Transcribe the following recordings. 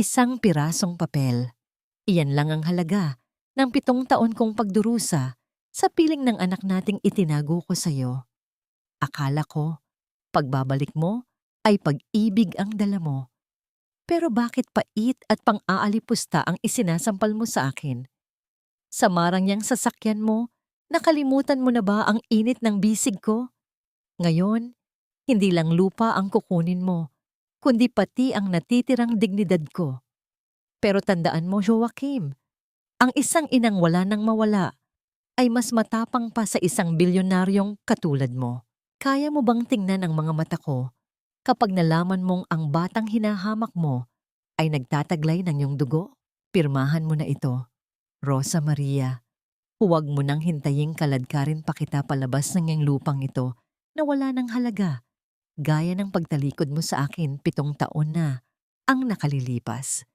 Isang pirasong papel. Iyan lang ang halaga ng 7 taon kong pagdurusa sa piling ng anak nating itinago ko sa'yo. Akala ko, pagbabalik mo ay pag-ibig ang dala mo. Pero bakit pait at pang-aalipusta ang isinasampal mo sa akin? Sa marang yang sasakyan mo, nakalimutan mo na ba ang init ng bisig ko? Ngayon, hindi lang lupa ang kukunin mo, kundi pati ang natitirang dignidad ko. Pero tandaan mo, Joaquim, ang isang inang wala nang mawala ay mas matapang pa sa isang bilyonaryong katulad mo. Kaya mo bang tingnan ang mga mata ko kapag nalaman mong ang batang hinahamak mo ay nagtataglay ng iyong dugo? Pirmahan mo na ito, Rosa Maria. Huwag mo nang hintaying kaladkarin pa kita palabas ng iyong lupang ito na wala ng halaga, gaya ng pagtalikod mo sa akin 7 taon na ang nakalilipas.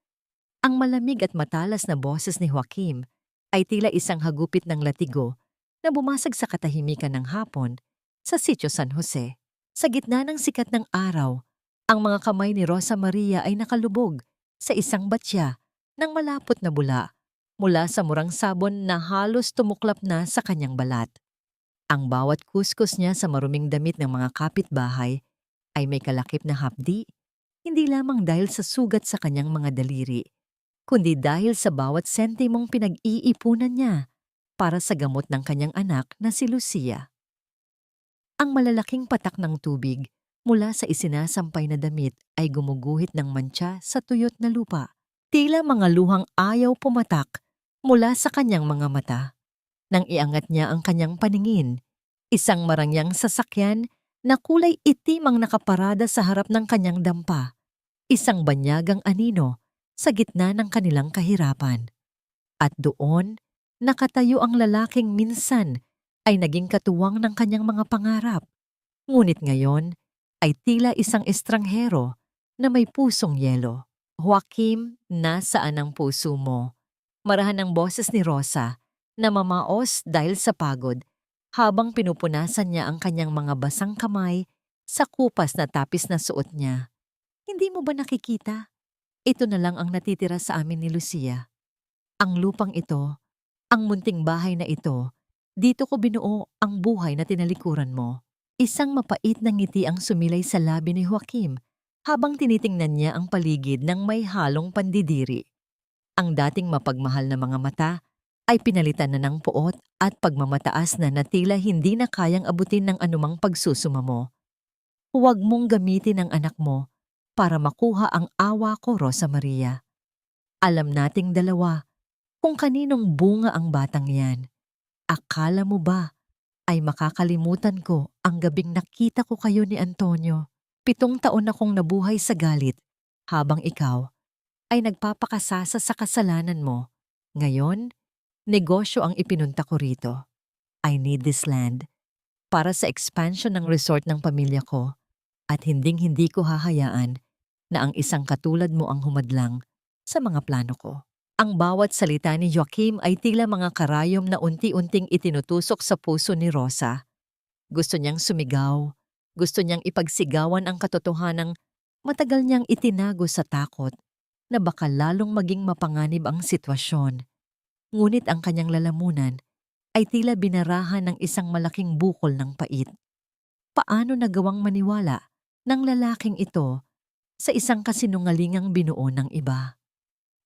Ang malamig at matalas na boses ni Joaquim ay tila isang hagupit ng latigo na bumasag sa katahimikan ng hapon sa Sitio San Jose. Sa gitna ng sikat ng araw, ang mga kamay ni Rosa Maria ay nakalubog sa isang batya ng malapot na bula mula sa murang sabon na halos tumuklap na sa kanyang balat. Ang bawat kuskus niya sa maruming damit ng mga kapitbahay ay may kalakip na hapdi, hindi lamang dahil sa sugat sa kanyang mga daliri, kundi dahil sa bawat sentimong pinag-iipunan niya para sa gamot ng kanyang anak na si Lucia. Ang malalaking patak ng tubig mula sa isinasampay na damit ay gumuguhit ng mantsa sa tuyot na lupa. Tila mga luhang ayaw pumatak mula sa kanyang mga mata. Nang iangat niya ang kanyang paningin, isang marangyang sasakyan na kulay itim ang nakaparada sa harap ng kanyang dampa. Isang banyagang anino sa gitna ng kanilang kahirapan. At doon, nakatayo ang lalaking minsan ay naging katuwang ng kanyang mga pangarap. Ngunit ngayon ay tila isang estranghero na may pusong yelo. Joaquim, nasaan ang puso mo? Marahan ang boses ni Rosa na mamaos dahil sa pagod habang pinupunasan niya ang kanyang mga basang kamay sa kupas na tapis na suot niya. Hindi mo ba nakikita? Ito na lang ang natitira sa amin ni Lucia. Ang lupang ito, ang munting bahay na ito, dito ko binuo ang buhay na tinalikuran mo. Isang mapait na ngiti ang sumilay sa labi ni Joaquim habang tinitingnan niya ang paligid ng may halong pandidiri. Ang dating mapagmahal na mga mata ay pinalitan na ng puot at pagmamataas na tila hindi na kayang abutin ng anumang pagsusuma mo. Huwag mong gamitin ang anak mo para makuha ang awa ko, Rosa Maria. Alam nating dalawa kung kaninong bunga ang batang yan. Akala mo ba ay makakalimutan ko ang gabing nakita ko kayo ni Antonio? 7 taon akong nabuhay sa galit habang ikaw ay nagpapakasasa sa kasalanan mo. Ngayon, negosyo ang ipinunta ko rito. I need this land para sa expansion ng resort ng pamilya ko at hinding-hindi ko hahayaan na ang isang katulad mo ang humadlang sa mga plano ko. Ang bawat salita ni Joaquim ay tila mga karayom na unti-unting itinutusok sa puso ni Rosa. Gusto niyang sumigaw, gusto niyang ipagsigawan ang katotohanang matagal niyang itinago sa takot na baka lalong maging mapanganib ang sitwasyon. Ngunit ang kanyang lalamunan ay tila binarahan ng isang malaking bukol ng pait. Paano nagawang maniwala ng lalaking ito sa isang kasinungalingang binuo ng iba?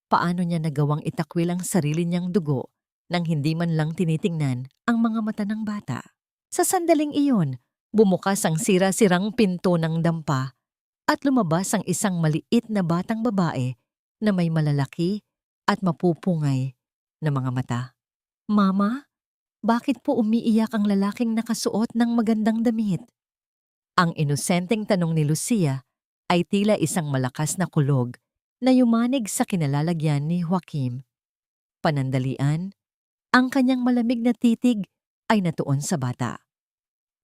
Paano niya nagawang itakwil ang sarili niyang dugo nang hindi man lang tinitingnan ang mga mata ng bata? Sa sandaling iyon, bumukas ang sira-sirang pinto ng dampa at lumabas ang isang maliit na batang babae na may malalaki at mapupungay na mga mata. Mama, bakit po umiiyak ang lalaking nakasuot ng magandang damit? Ang inosenteng tanong ni Lucia ay tila isang malakas na kulog na yumanig sa kinalalagyan ni Joaquim. Panandalian, ang kanyang malamig na titig ay natuon sa bata.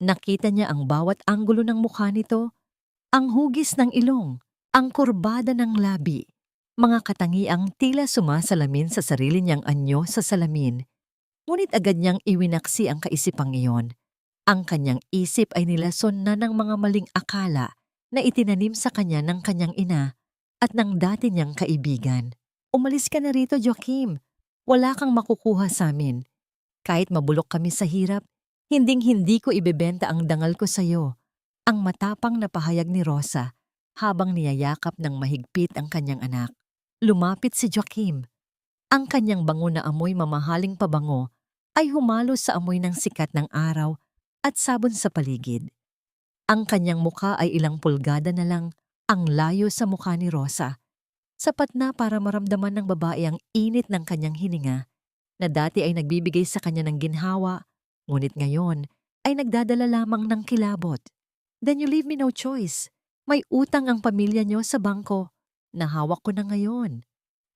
Nakita niya ang bawat anggulo ng mukha nito, ang hugis ng ilong, ang kurbada ng labi, mga katangiang tila sumasalamin sa sarili niyang anyo sa salamin. Ngunit agad niyang iwinaksi ang kaisipang iyon. Ang kanyang isip ay nilason na ng mga maling akala na itinanim sa kanya ng kanyang ina at ng dati niyang kaibigan. Umalis ka na rito, Joachim. Wala kang makukuha sa amin. Kahit mabulok kami sa hirap, hinding-hindi ko ibebenta ang dangal ko sa'yo. Ang matapang na pahayag ni Rosa habang niyayakap ng mahigpit ang kanyang anak. Lumapit si Joachim. Ang kanyang bango na amoy mamahaling pabango ay humalo sa amoy ng sikat ng araw at sabon sa paligid. Ang kanyang mukha ay ilang pulgada na lang ang layo sa mukha ni Rosa. Sapat na para maramdaman ng babae ang init ng kanyang hininga na dati ay nagbibigay sa kanya ng ginhawa, ngunit ngayon ay nagdadala lamang ng kilabot. Then you leave me no choice. May utang ang pamilya niyo sa bangko. Nahawak ko na ngayon.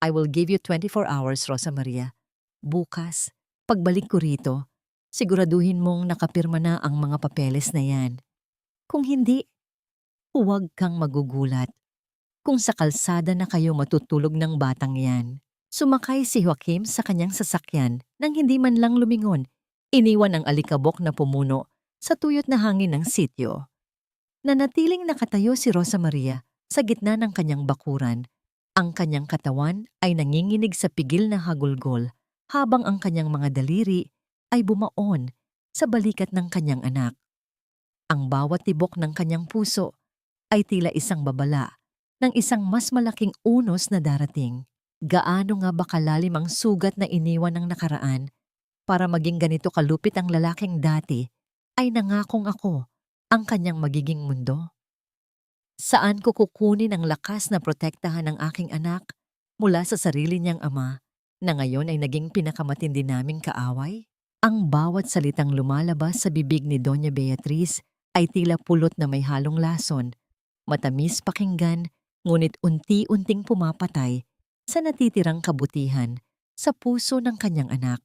I will give you 24 hours, Rosa Maria. Bukas, pagbalik ko rito, siguraduhin mong nakapirma na ang mga papeles na yan. Kung hindi, huwag kang magugulat. Kung sa kalsada na kayo matutulog ng batang yan. Sumakay si Joachim sa kanyang sasakyan nang hindi man lang lumingon. Iniwan ang alikabok na pumuno sa tuyot na hangin ng sityo. Nanatiling nakatayo si Rosa Maria sa gitna ng kanyang bakuran. Ang kanyang katawan ay nanginginig sa pigil na hagulgol habang ang kanyang mga daliri ay bumaon sa balikat ng kanyang anak. Ang bawat tibok ng kanyang puso ay tila isang babala ng isang mas malaking unos na darating. Gaano nga ba kalalim ang sugat na iniwan ng nakaraan para maging ganito kalupit ang lalaking dati ay nangakong ako ang kanyang magiging mundo? Saan ko kukunin ang lakas na protektahan ng aking anak mula sa sarili niyang ama na ngayon ay naging pinakamatindi naming kaaway? Ang bawat salitang lumalabas sa bibig ni Doña Beatriz ay tila pulot na may halong lason, matamis pakinggan, ngunit unti-unting pumapatay sa natitirang kabutihan sa puso ng kanyang anak.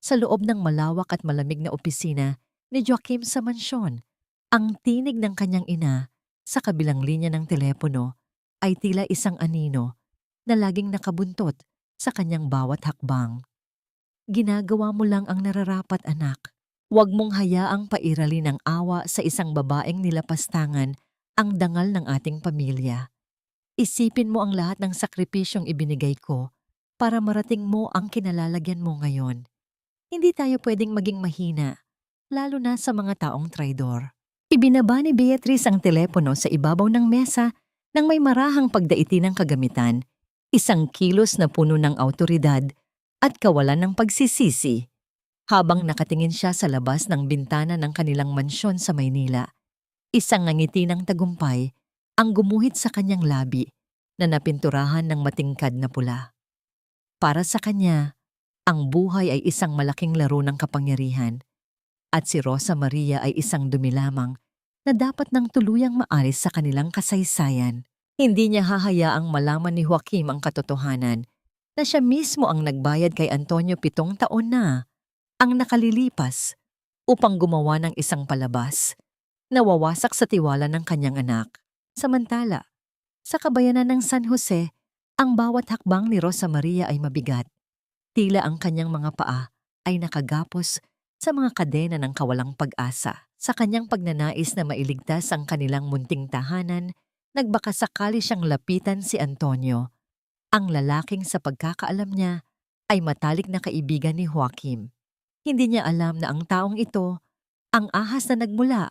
Sa loob ng malawak at malamig na opisina ni Joachim sa mansyon, ang tinig ng kanyang ina sa kabilang linya ng telepono ay tila isang anino na laging nakabuntot sa kanyang bawat hakbang. Ginagawa mo lang ang nararapat, anak. Huwag mong hayaang pairalin ng awa sa isang babaeng nilapastangan ang dangal ng ating pamilya. Isipin mo ang lahat ng sakripisyong ibinigay ko para marating mo ang kinalalagyan mo ngayon. Hindi tayo pwedeng maging mahina, lalo na sa mga taong traidor. Ibinaba ni Beatriz ang telepono sa ibabaw ng mesa nang may marahang pagdaiti ng kagamitan, isang kilos na puno ng awtoridad at kawalan ng pagsisisi. Habang nakatingin siya sa labas ng bintana ng kanilang mansyon sa Maynila, isang ngiti ng tagumpay ang gumuhit sa kanyang labi na napinturahan ng matingkad na pula. Para sa kanya, ang buhay ay isang malaking laro ng kapangyarihan at si Rosa Maria ay isang dumi lamang na dapat nang tuluyang maalis sa kanilang kasaysayan. Hindi niya hahayaang malaman ni Joachim ang katotohanan na siya mismo ang nagbayad kay Antonio 7 taon na ang nakalilipas upang gumawa ng isang palabas na wawasak sa tiwala ng kanyang anak. Samantala, sa kabayanan ng San Jose, ang bawat hakbang ni Rosa Maria ay mabigat. Tila ang kanyang mga paa ay nakagapos sa mga kadena ng kawalang pag-asa. Sa kanyang pagnanais na mailigtas ang kanilang munting tahanan, nagbakasakali siyang lapitan si Antonio, ang lalaking sa pagkakaalam niya ay matalik na kaibigan ni Joachim. Hindi niya alam na ang taong ito ang ahas na nagmula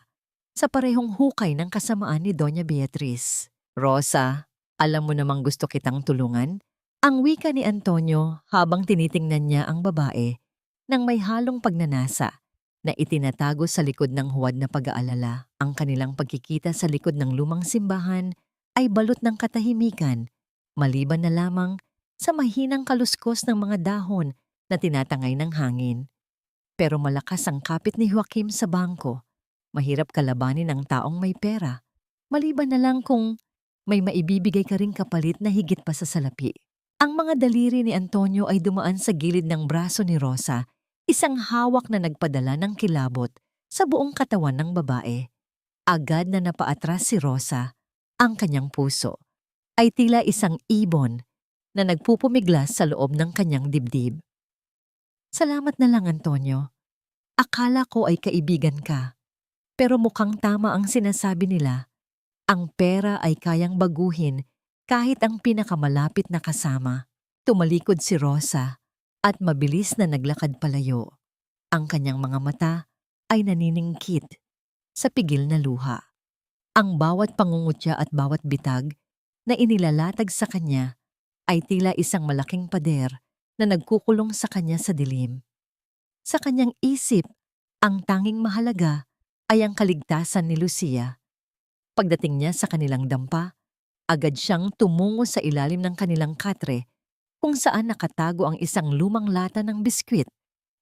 sa parehong hukay ng kasamaan ni Doña Beatriz. Rosa, alam mo namang gusto kitang tulungan? Ang wika ni Antonio habang tinitingnan niya ang babae nang may halong pagnanasa na itinatago sa likod ng huwad na pag-aalala. Ang kanilang pagkikita sa likod ng lumang simbahan ay balot ng katahimikan, maliban na lamang sa mahinang kaluskos ng mga dahon na tinatangay ng hangin. Pero malakas ang kapit ni Joachim sa bangko. Mahirap kalabanin ang taong may pera, maliban na lang kung may maibibigay ka ring kapalit na higit pa sa salapi. Ang mga daliri ni Antonio ay dumaan sa gilid ng braso ni Rosa, isang hawak na nagpadala ng kilabot sa buong katawan ng babae. Agad na napaatras si Rosa, ang kanyang puso ay tila isang ibon na nagpupumiglas sa loob ng kanyang dibdib. Salamat na lang, Antonio. Akala ko ay kaibigan ka, pero mukhang tama ang sinasabi nila. Ang pera ay kayang baguhin Kahit ang pinakamalapit na kasama, tumalikod si Rosa at mabilis na naglakad palayo. Ang kanyang mga mata ay naniningkit sa pigil na luha. Ang bawat pangungutya at bawat bitag na inilalatag sa kanya ay tila isang malaking pader na nagkukulong sa kanya sa dilim. Sa kanyang isip, ang tanging mahalaga ay ang kaligtasan ni Lucia. Pagdating niya sa kanilang dampa, agad siyang tumungo sa ilalim ng kanilang katre kung saan nakatago ang isang lumang lata ng biskwit,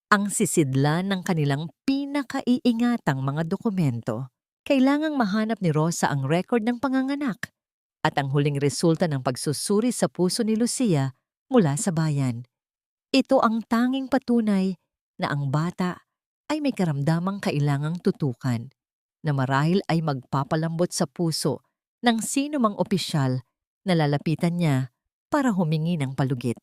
ang sisidlan ng kanilang pinakaiingatang mga dokumento. Kailangang mahanap ni Rosa ang record ng panganganak at ang huling resulta ng pagsusuri sa puso ni Lucia mula sa bayan. Ito ang tanging patunay na ang bata ay may karamdamang kailangang tutukan, na marahil ay magpapalambot sa puso ng sino mang opisyal na lalapitan niya para humingi ng palugit.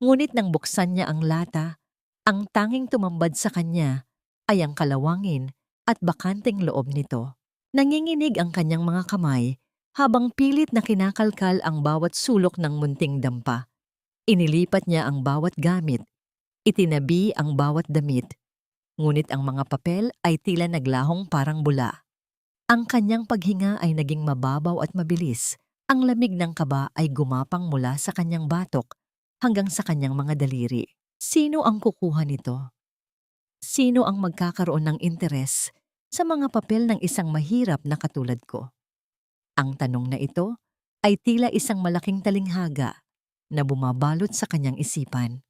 Ngunit nang buksan niya ang lata, ang tanging tumambad sa kanya ay ang kalawangin at bakanting loob nito. Nanginginig ang kanyang mga kamay habang pilit na kinakalkal ang bawat sulok ng munting dampa. Inilipat niya ang bawat gamit, itinabi ang bawat damit, ngunit ang mga papel ay tila naglahong parang bula. Ang kanyang paghinga ay naging mababaw at mabilis. Ang lamig ng kaba ay gumapang mula sa kanyang batok hanggang sa kanyang mga daliri. Sino ang kukuha nito? Sino ang magkakaroon ng interes sa mga papel ng isang mahirap na katulad ko? Ang tanong na ito ay tila isang malaking talinghaga na bumabalot sa kanyang isipan.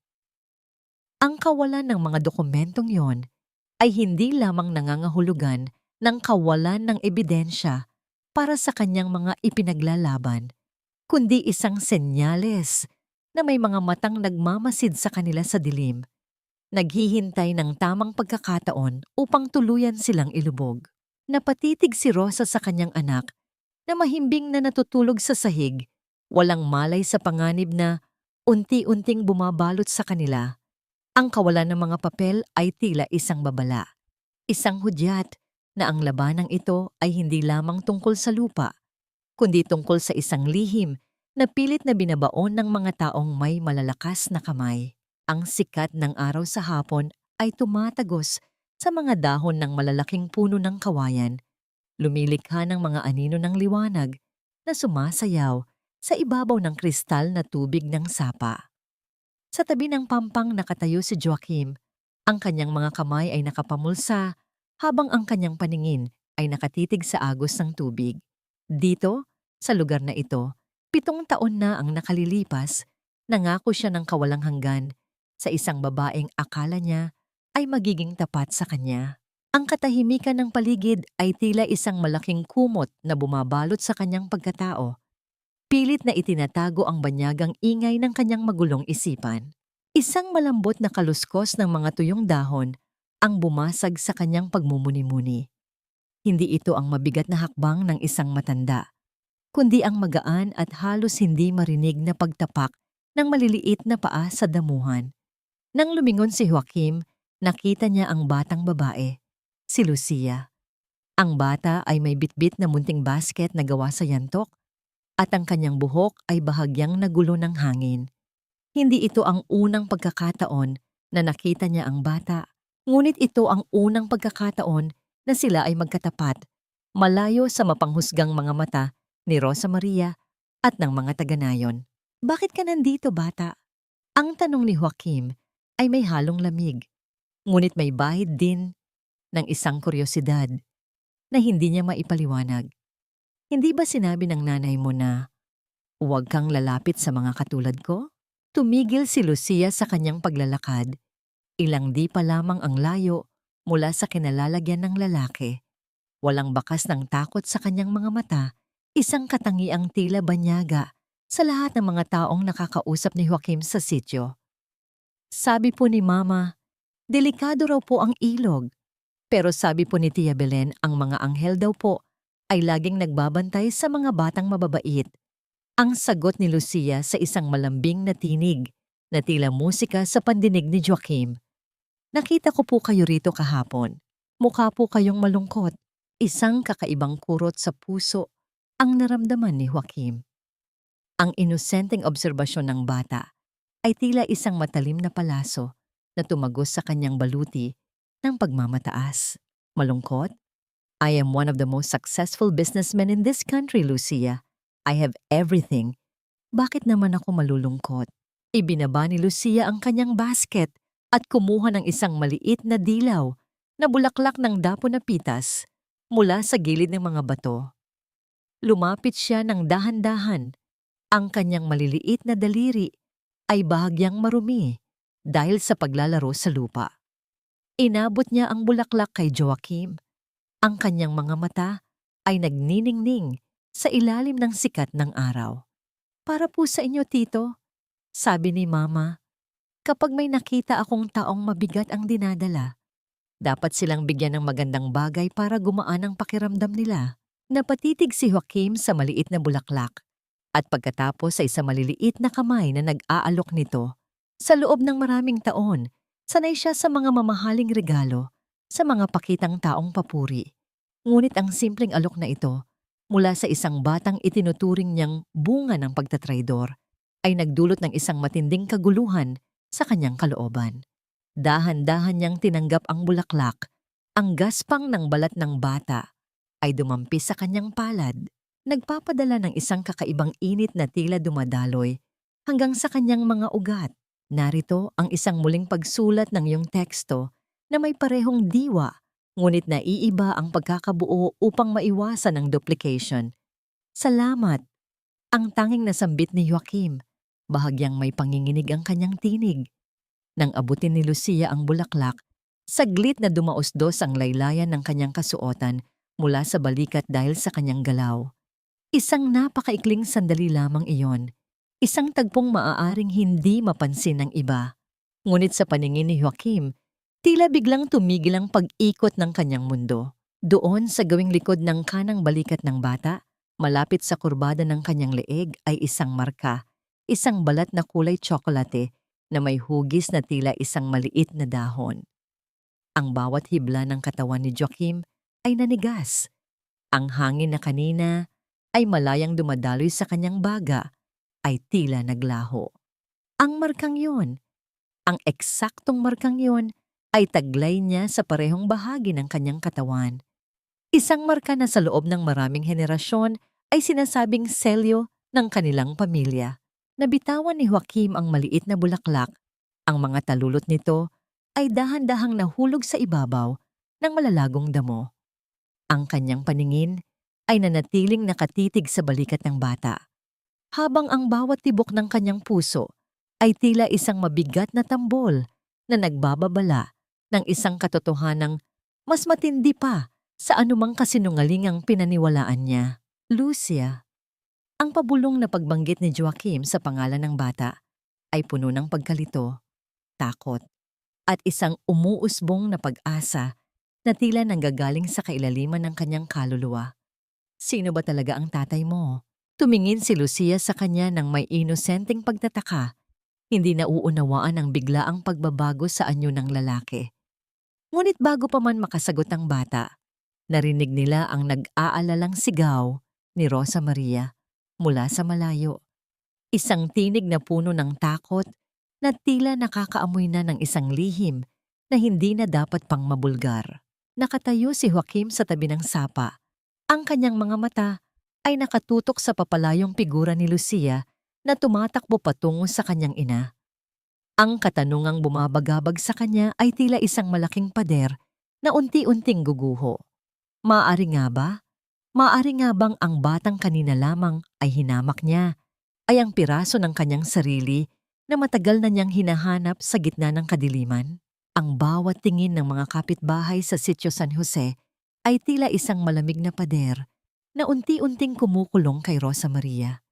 Ang kawalan ng mga dokumentong yon ay hindi lamang nangangahulugan ng kawalan ng ebidensya para sa kanyang mga ipinaglalaban, kundi isang senyales na may mga matang nagmamasid sa kanila sa dilim, naghihintay ng tamang pagkakataon upang tuluyan silang ilubog. Napatitig si Rosa sa kanyang anak na mahimbing na natutulog sa sahig, walang malay sa panganib na unti-unting bumabalot sa kanila. Ang kawalan ng mga papel ay tila isang babala, isang hudyat na ang labanang ito ay hindi lamang tungkol sa lupa, kundi tungkol sa isang lihim na pilit na binabaon ng mga taong may malalakas na kamay. Ang sikat ng araw sa hapon ay tumatagos sa mga dahon ng malalaking puno ng kawayan, lumilikha ng mga anino ng liwanag na sumasayaw sa ibabaw ng kristal na tubig ng sapa. Sa tabi ng pampang nakatayo si Joaquim, ang kanyang mga kamay ay nakapamulsa habang ang kanyang paningin ay nakatitig sa agos ng tubig. Dito, sa lugar na ito, 7 taon na ang nakalilipas, nangako siya ng kawalang hanggan sa isang babaeng akala niya ay magiging tapat sa kanya. Ang katahimikan ng paligid ay tila isang malaking kumot na bumabalot sa kanyang pagkatao. Pilit na itinatago ang banyagang ingay ng kanyang magulong isipan. Isang malambot na kaluskos ng mga tuyong dahon ang bumasag sa kanyang pagmumuni-muni. Hindi ito ang mabigat na hakbang ng isang matanda, kundi ang magaan at halos hindi marinig na pagtapak ng maliliit na paa sa damuhan. Nang lumingon si Joaquim, nakita niya ang batang babae, si Lucia. Ang bata ay may bitbit na munting basket na gawa sa yantok at ang kanyang buhok ay bahagyang nagulo ng hangin. Hindi ito ang unang pagkakataon na nakita niya ang bata, ngunit ito ang unang pagkakataon na sila ay magkatapat, malayo sa mapanghusgang mga mata ni Rosa Maria at ng mga taga-nayon. "Bakit ka nandito, bata?" Ang tanong ni Joaquim ay may halong lamig, ngunit may bahid din ng isang kuryosidad na hindi niya maipaliwanag. "Hindi ba sinabi ng nanay mo na huwag kang lalapit sa mga katulad ko?" Tumigil si Lucia sa kanyang paglalakad. Ilang di pa lamang ang layo mula sa kinalalagyan ng lalaki. Walang bakas ng takot sa kanyang mga mata, isang katangiang tila banyaga sa lahat ng mga taong nakakausap ni Joaquim sa sitio. "Sabi po ni Mama, delikado raw po ang ilog. Pero sabi po ni Tia Belen, ang mga anghel daw po ay laging nagbabantay sa mga batang mababait." Ang sagot ni Lucia sa isang malambing na tinig na tila musika sa pandinig ni Joaquim. "Nakita ko po kayo rito kahapon. Mukha po kayong malungkot." Isang kakaibang kurot sa puso ang naramdaman ni Joaquim. Ang inosenteng obserbasyon ng bata ay tila isang matalim na palaso na tumagos sa kanyang baluti ng pagmamataas. Malungkot? I am one of the most successful businessmen in this country, Lucia. I have everything. Bakit naman ako malulungkot? Ibinaba ni Lucia ang kanyang basket at kumuha ng isang maliit na dilaw na bulaklak ng dapon na pitas mula sa gilid ng mga bato. Lumapit siya ng dahan-dahan. Ang kanyang maliliit na daliri ay bahagyang marumi dahil sa paglalaro sa lupa. Inabot niya ang bulaklak kay Joaquim. Ang kanyang mga mata ay nagniningning sa ilalim ng sikat ng araw. Para po sa inyo, Tito, sabi ni Mama. Kapag may nakita akong taong mabigat ang dinadala, dapat silang bigyan ng magandang bagay para gumaan ang pakiramdam nila. Napatitig si Joaquim sa maliit na bulaklak at pagkatapos ay sa maliliit na kamay na nag-aalok nito. Sa loob ng maraming taon, sanay siya sa mga mamahaling regalo, sa mga pakitang taong papuri. Ngunit ang simpleng alok na ito, mula sa isang batang itinuturing niyang bunga ng pagtatraidor, ay nagdulot ng isang matinding kaguluhan sa kanyang kalooban. Dahan-dahan niyang tinanggap ang bulaklak. Ang gaspang ng balat ng bata ay dumampi sa kanyang palad, nagpapadala ng isang kakaibang init na tila dumadaloy hanggang sa kanyang mga ugat. Narito ang isang muling pagsulat ng iyong teksto na may parehong diwa, ngunit naiiba ang pagkakabuo upang maiwasan ang duplication. Salamat! Ang tanging nasambit ni Joaquim, bahagyang may panginginig ang kanyang tinig. Nang abutin ni Lucia ang bulaklak, saglit na dumausdos ang laylayan ng kanyang kasuotan mula sa balikat dahil sa kanyang galaw. Isang napakaikling sandali lamang iyon, isang tagpong maaaring hindi mapansin ng iba. Ngunit sa paningin ni Joaquim, tila biglang tumigil ang pag-ikot ng kanyang mundo. Doon sa gawing likod ng kanang balikat ng bata, malapit sa kurbada ng kanyang leeg ay isang marka, isang balat na kulay tsokolate na may hugis na tila isang maliit na dahon. Ang bawat hibla ng katawan ni Joaquim ay nanigas. Ang hangin na kanina ay malayang dumadaloy sa kanyang baga ay tila naglaho. Ang markang yon, ang eksaktong markang yon ay taglay niya sa parehong bahagi ng kanyang katawan. Isang marka na sa loob ng maraming henerasyon ay sinasabing selyo ng kanilang pamilya. Nabitawan ni Joaquim ang maliit na bulaklak. Ang mga talulot nito ay dahan-dahang nahulog sa ibabaw ng malalagong damo. Ang kanyang paningin ay nanatiling nakatitig sa balikat ng bata, habang ang bawat tibok ng kanyang puso ay tila isang mabigat na tambol na nagbababala ng isang katotohanang mas matindi pa sa anumang kasinungalingang pinaniwalaan niya. Lucia. Ang pabulong na pagbanggit ni Joaquim sa pangalan ng bata ay puno ng pagkalito, takot, at isang umuusbong na pag-asa na tila nanggagaling sa kailaliman ng kanyang kaluluwa. Sino ba talaga ang tatay mo? Tumingin si Lucia sa kanya ng may inosenteng pagtataka, hindi nauunawaan ang biglaang pagbabago sa anyo ng lalaki. Ngunit bago pa man makasagot ang bata, narinig nila ang nag-aalalang sigaw ni Rosa Maria mula sa malayo. Isang tinig na puno ng takot na tila nakakaamoy na ng isang lihim na hindi na dapat pang mabulgar. Nakatayo si Joaquim sa tabi ng sapa. Ang kanyang mga mata ay nakatutok sa papalayong figura ni Lucia na tumatakbo patungo sa kanyang ina. Ang katanungang bumabagabag sa kanya ay tila isang malaking pader na unti-unting guguho. Maaari nga ba? Maaari nga bang ang batang kanina lamang ay hinamak niya ay ang piraso ng kanyang sarili na matagal na niyang hinahanap sa gitna ng kadiliman? Ang bawat tingin ng mga kapitbahay sa Sitio San Jose ay tila isang malamig na pader na unti-unting kumukulong kay Rosa Maria.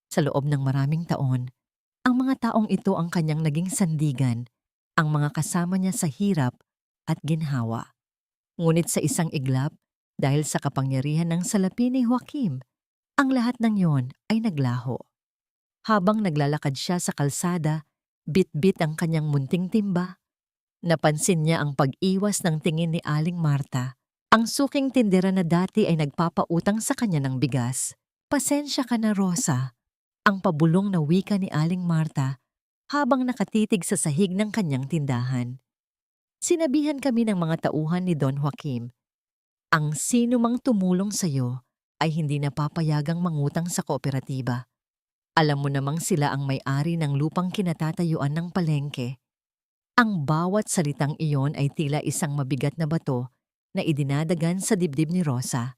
Sa loob ng maraming taon, ang mga taong ito ang kanyang naging sandigan, ang mga kasama niya sa hirap at ginhawa. Ngunit sa isang iglap, dahil sa kapangyarihan ng salapi ni Joaquim, ang lahat ng yon ay naglaho. Habang naglalakad siya sa kalsada, bit-bit ang kanyang munting timba. Napansin niya ang pag-iwas ng tingin ni Aling Marta, ang suking tindera na dati ay nagpapautang sa kanya ng bigas. Pasensya ka na, Rosa. Ang pabulong na wika ni Aling Marta habang nakatitig sa sahig ng kanyang tindahan. Sinabihan kami ng mga tauhan ni Don Joaquim, ang sino mang tumulong sa'yo ay hindi napapayagang mangutang sa kooperatiba. Alam mo namang sila ang may-ari ng lupang kinatatayuan ng palengke. Ang bawat salitang iyon ay tila isang mabigat na bato na idinadagan sa dibdib ni Rosa.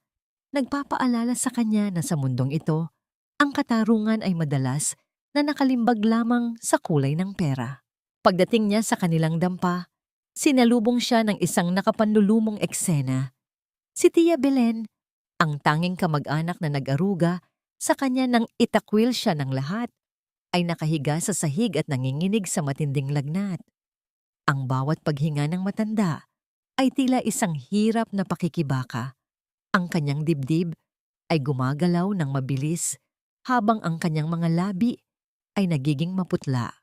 Nagpapaalala sa kanya na sa mundong ito, ang katarungan ay madalas na nakalimbag lamang sa kulay ng pera. Pagdating niya sa kanilang dampa, sinalubong siya ng isang nakapanlulumong eksena. Si Tia Belen, ang tanging kamag-anak na nag-aruga sa kanya nang itakwil siya ng lahat, ay nakahiga sa sahig at nanginginig sa matinding lagnat. Ang bawat paghinga ng matanda ay tila isang hirap na pakikibaka. Ang kanyang dibdib ay gumagalaw ng mabilis habang ang kanyang mga labi ay nagiging maputla.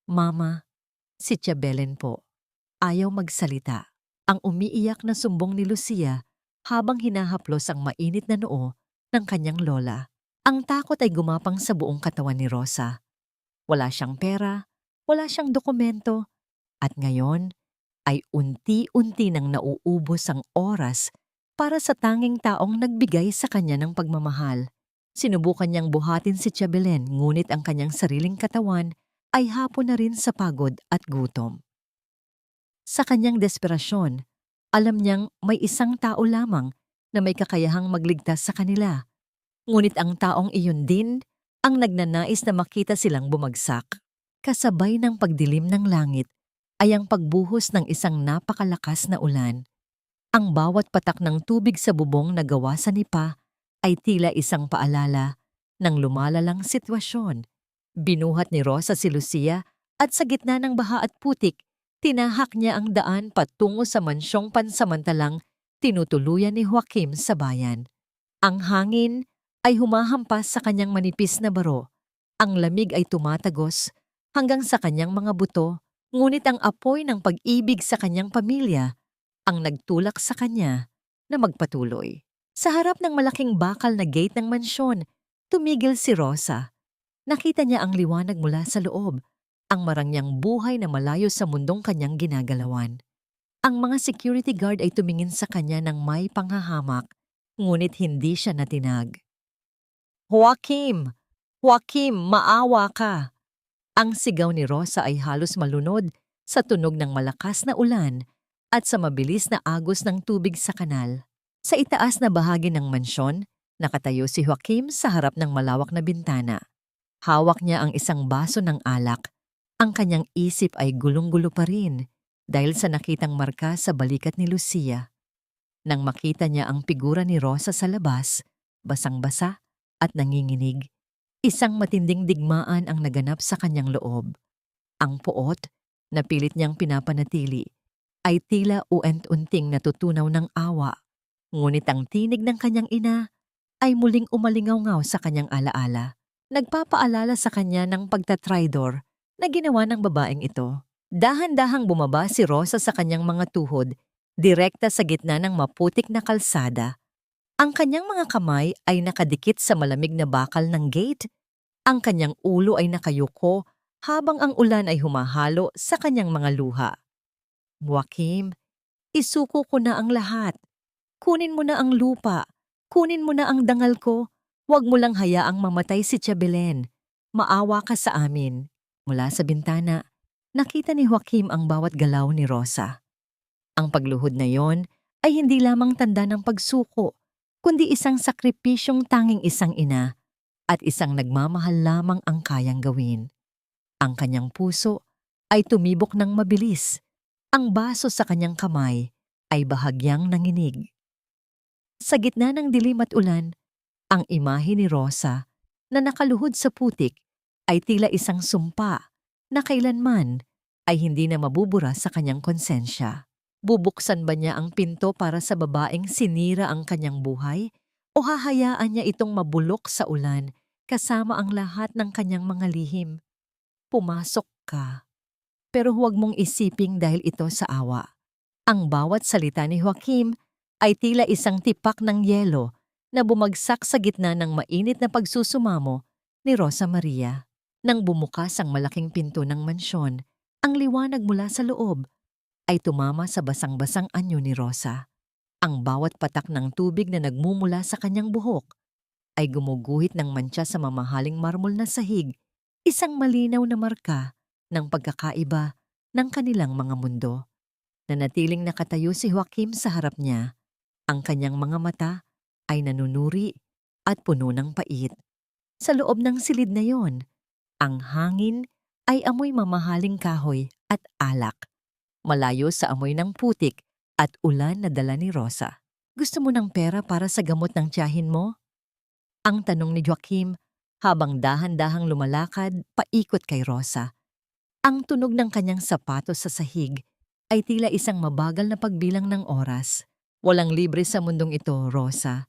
Mama, si Tia Belen po, ayaw magsalita. Ang umiiyak na sumbong ni Lucia habang hinahaplos ang mainit na noo ng kanyang lola. Ang takot ay gumapang sa buong katawan ni Rosa. Wala siyang pera, wala siyang dokumento, at ngayon ay unti-unti nang nauubos ang oras para sa tanging taong nagbigay sa kanya ng pagmamahal. Sinubukan niyang buhatin si Tia Belen, ngunit ang kanyang sariling katawan ay hapon na rin sa pagod at gutom. Sa kanyang desperasyon, alam niyang may isang tao lamang na may kakayahang magligtas sa kanila. Ngunit ang taong iyon din ang nagnanais na makita silang bumagsak. Kasabay ng pagdilim ng langit ay ang pagbuhos ng isang napakalakas na ulan. Ang bawat patak ng tubig sa bubong na gawa sa nipa ay tila isang paalala ng lumalalang sitwasyon. Binuhat ni Rosa si Lucia at sa gitna ng baha at putik, tinahak niya ang daan patungo sa mansyong pansamantalang tinutuluyan ni Joaquim sa bayan. Ang hangin ay humahampas sa kanyang manipis na baro. Ang lamig ay tumatagos hanggang sa kanyang mga buto, ngunit ang apoy ng pag-ibig sa kanyang pamilya ang nagtulak sa kanya na magpatuloy. Sa harap ng malaking bakal na gate ng mansyon, tumigil si Rosa. Nakita niya ang liwanag mula sa loob, ang marangyang buhay na malayo sa mundong kanyang ginagalawan. Ang mga security guard ay tumingin sa kanya ng may panghahamak, ngunit hindi siya natinag. Joaquim! Joaquim, maawa ka! Ang sigaw ni Rosa ay halos malunod sa tunog ng malakas na ulan at sa mabilis na agos ng tubig sa kanal. Sa itaas na bahagi ng mansyon, nakatayo si Joaquim sa harap ng malawak na bintana. Hawak niya ang isang baso ng alak. Ang kanyang isip ay gulong-gulo pa rin dahil sa nakitang marka sa balikat ni Lucia. Nang makita niya ang figura ni Rosa sa labas, basang-basa at nanginginig, isang matinding digmaan ang naganap sa kanyang loob. Ang poot, na pilit niyang pinapanatili, ay tila uent-unting natutunaw ng awa, ngunit ang tinig ng kanyang ina ay muling umalingaw-ngaw sa kanyang alaala. Nagpapaalala sa kanya ng pagtatraidor na ginawa ng babaeng ito. Dahan-dahang bumaba si Rosa sa kanyang mga tuhod, direkta sa gitna ng maputik na kalsada. Ang kanyang mga kamay ay nakadikit sa malamig na bakal ng gate. Ang kanyang ulo ay nakayuko habang ang ulan ay humahalo sa kanyang mga luha. Joaquim, isuko ko na ang lahat. Kunin mo na ang lupa. Kunin mo na ang dangal ko. Huwag mo lang hayaang mamatay si Tia Belen. Maawa ka sa amin. Mula sa bintana, nakita ni Joaquim ang bawat galaw ni Rosa. Ang pagluhod na yon ay hindi lamang tanda ng pagsuko, kundi isang sakripisyong tanging isang ina at isang nagmamahal lamang ang kayang gawin. Ang kanyang puso ay tumibok ng mabilis. Ang baso sa kanyang kamay ay bahagyang nanginig. Sa gitna ng dilim at ulan, ang imahe ni Rosa na nakaluhod sa putik ay tila isang sumpa na kailanman ay hindi na mabubura sa kanyang konsensya. Bubuksan ba niya ang pinto para sa babaeng sinira ang kanyang buhay o hahayaan niya itong mabulok sa ulan kasama ang lahat ng kanyang mga lihim? Pumasok ka, pero huwag mong isiping dahil ito sa awa. Ang bawat salita ni Joaquim ay tila isang tipak ng yelo na bumagsak sa gitna ng mainit na pagsusumamo ni Rosa Maria. Nang bumukas ang malaking pinto ng mansyon, ang liwanag mula sa loob ay tumama sa basang-basang anyo ni Rosa. Ang bawat patak ng tubig na nagmumula sa kanyang buhok ay gumuguhit ng mantsa sa mamahaling marmol na sahig, isang malinaw na marka ng pagkakaiba ng kanilang mga mundo. Nanatiling nakatayo si Joaquim sa harap niya. Ang kanyang mga mata ay nanunuri at puno ng pait. Sa loob ng silid na yon, ang hangin ay amoy mamahaling kahoy at alak, malayo sa amoy ng putik at ulan na dala ni Rosa. Gusto mo ng pera para sa gamot ng tiyahin mo? Ang tanong ni Joaquim habang dahan-dahang lumalakad paikot kay Rosa. Ang tunog ng kanyang sapatos sa sahig ay tila isang mabagal na pagbilang ng oras. Walang libre sa mundong ito, Rosa.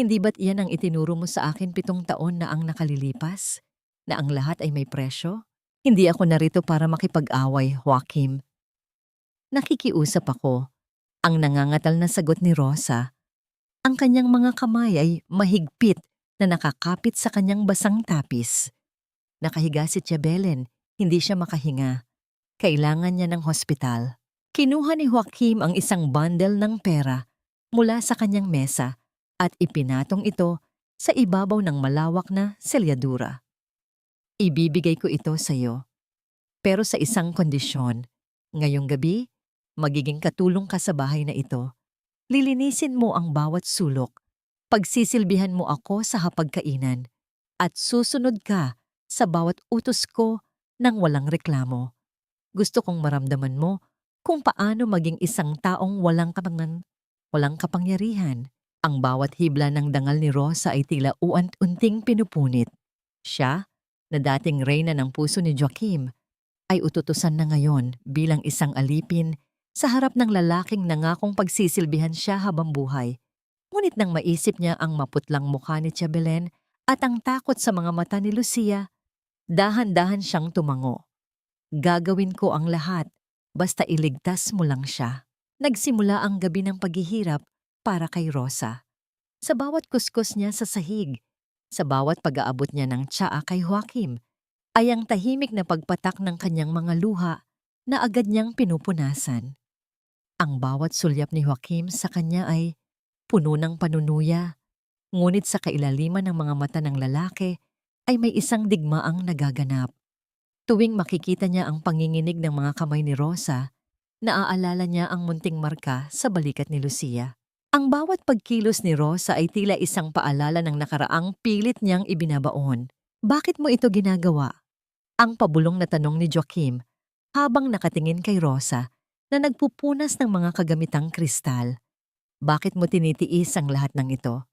Hindi ba't iyan ang itinuro mo sa akin 7 taon na ang nakalilipas? Na ang lahat ay may presyo? Hindi ako narito para makipag-away, Joaquim. Nakikiusap ako. Ang nangangatal na sagot ni Rosa. Ang kanyang mga kamay ay mahigpit na nakakapit sa kanyang basang tapis. Nakahiga si Tiyabelen, hindi siya makahinga. Kailangan niya ng hospital. Kinuha ni Joaquim ang isang bundle ng pera mula sa kanyang mesa at ipinatong ito sa ibabaw ng malawak na selyadura. Ibibigay ko ito sa iyo, pero sa isang kondisyon. Ngayong gabi, magiging katulong ka sa bahay na ito. Lilinisin mo ang bawat sulok. Pagsisilbihan mo ako sa hapagkainan at susunod ka sa bawat utos ko nang walang reklamo. Gusto kong maramdaman mo kung paano maging isang taong walang kapangyarihan. Ang bawat hibla ng dangal ni Rosa ay tila uant-unting pinupunit. Siya, na dating reyna ng puso ni Joaquim, ay ututusan na ngayon bilang isang alipin sa harap ng lalaking nangakong pagsisilbihan siya habang buhay. Ngunit nang maisip niya ang maputlang mukha ni Tiyabelen at ang takot sa mga mata ni Lucia, dahan-dahan siyang tumango. Gagawin ko ang lahat, basta iligtas mo lang siya. Nagsimula ang gabi ng paghihirap para kay Rosa. Sa bawat kuskus niya sa sahig, sa bawat pag-aabot niya ng tsaa kay Joaquim, ay ang tahimik na pagpatak ng kanyang mga luha na agad niyang pinupunasan. Ang bawat sulyap ni Joaquim sa kanya ay puno ng panunuya, ngunit sa kailaliman ng mga mata ng lalaki ay may isang digmaang nagaganap. Tuwing makikita niya ang panginginig ng mga kamay ni Rosa, naaalala niya ang munting marka sa balikat ni Lucia. Ang bawat pagkilos ni Rosa ay tila isang paalala ng nakaraang pilit niyang ibinabaon. Bakit mo ito ginagawa? Ang pabulong na tanong ni Joaquim habang nakatingin kay Rosa na nagpupunas ng mga kagamitang kristal. Bakit mo tinitiis ang lahat ng ito?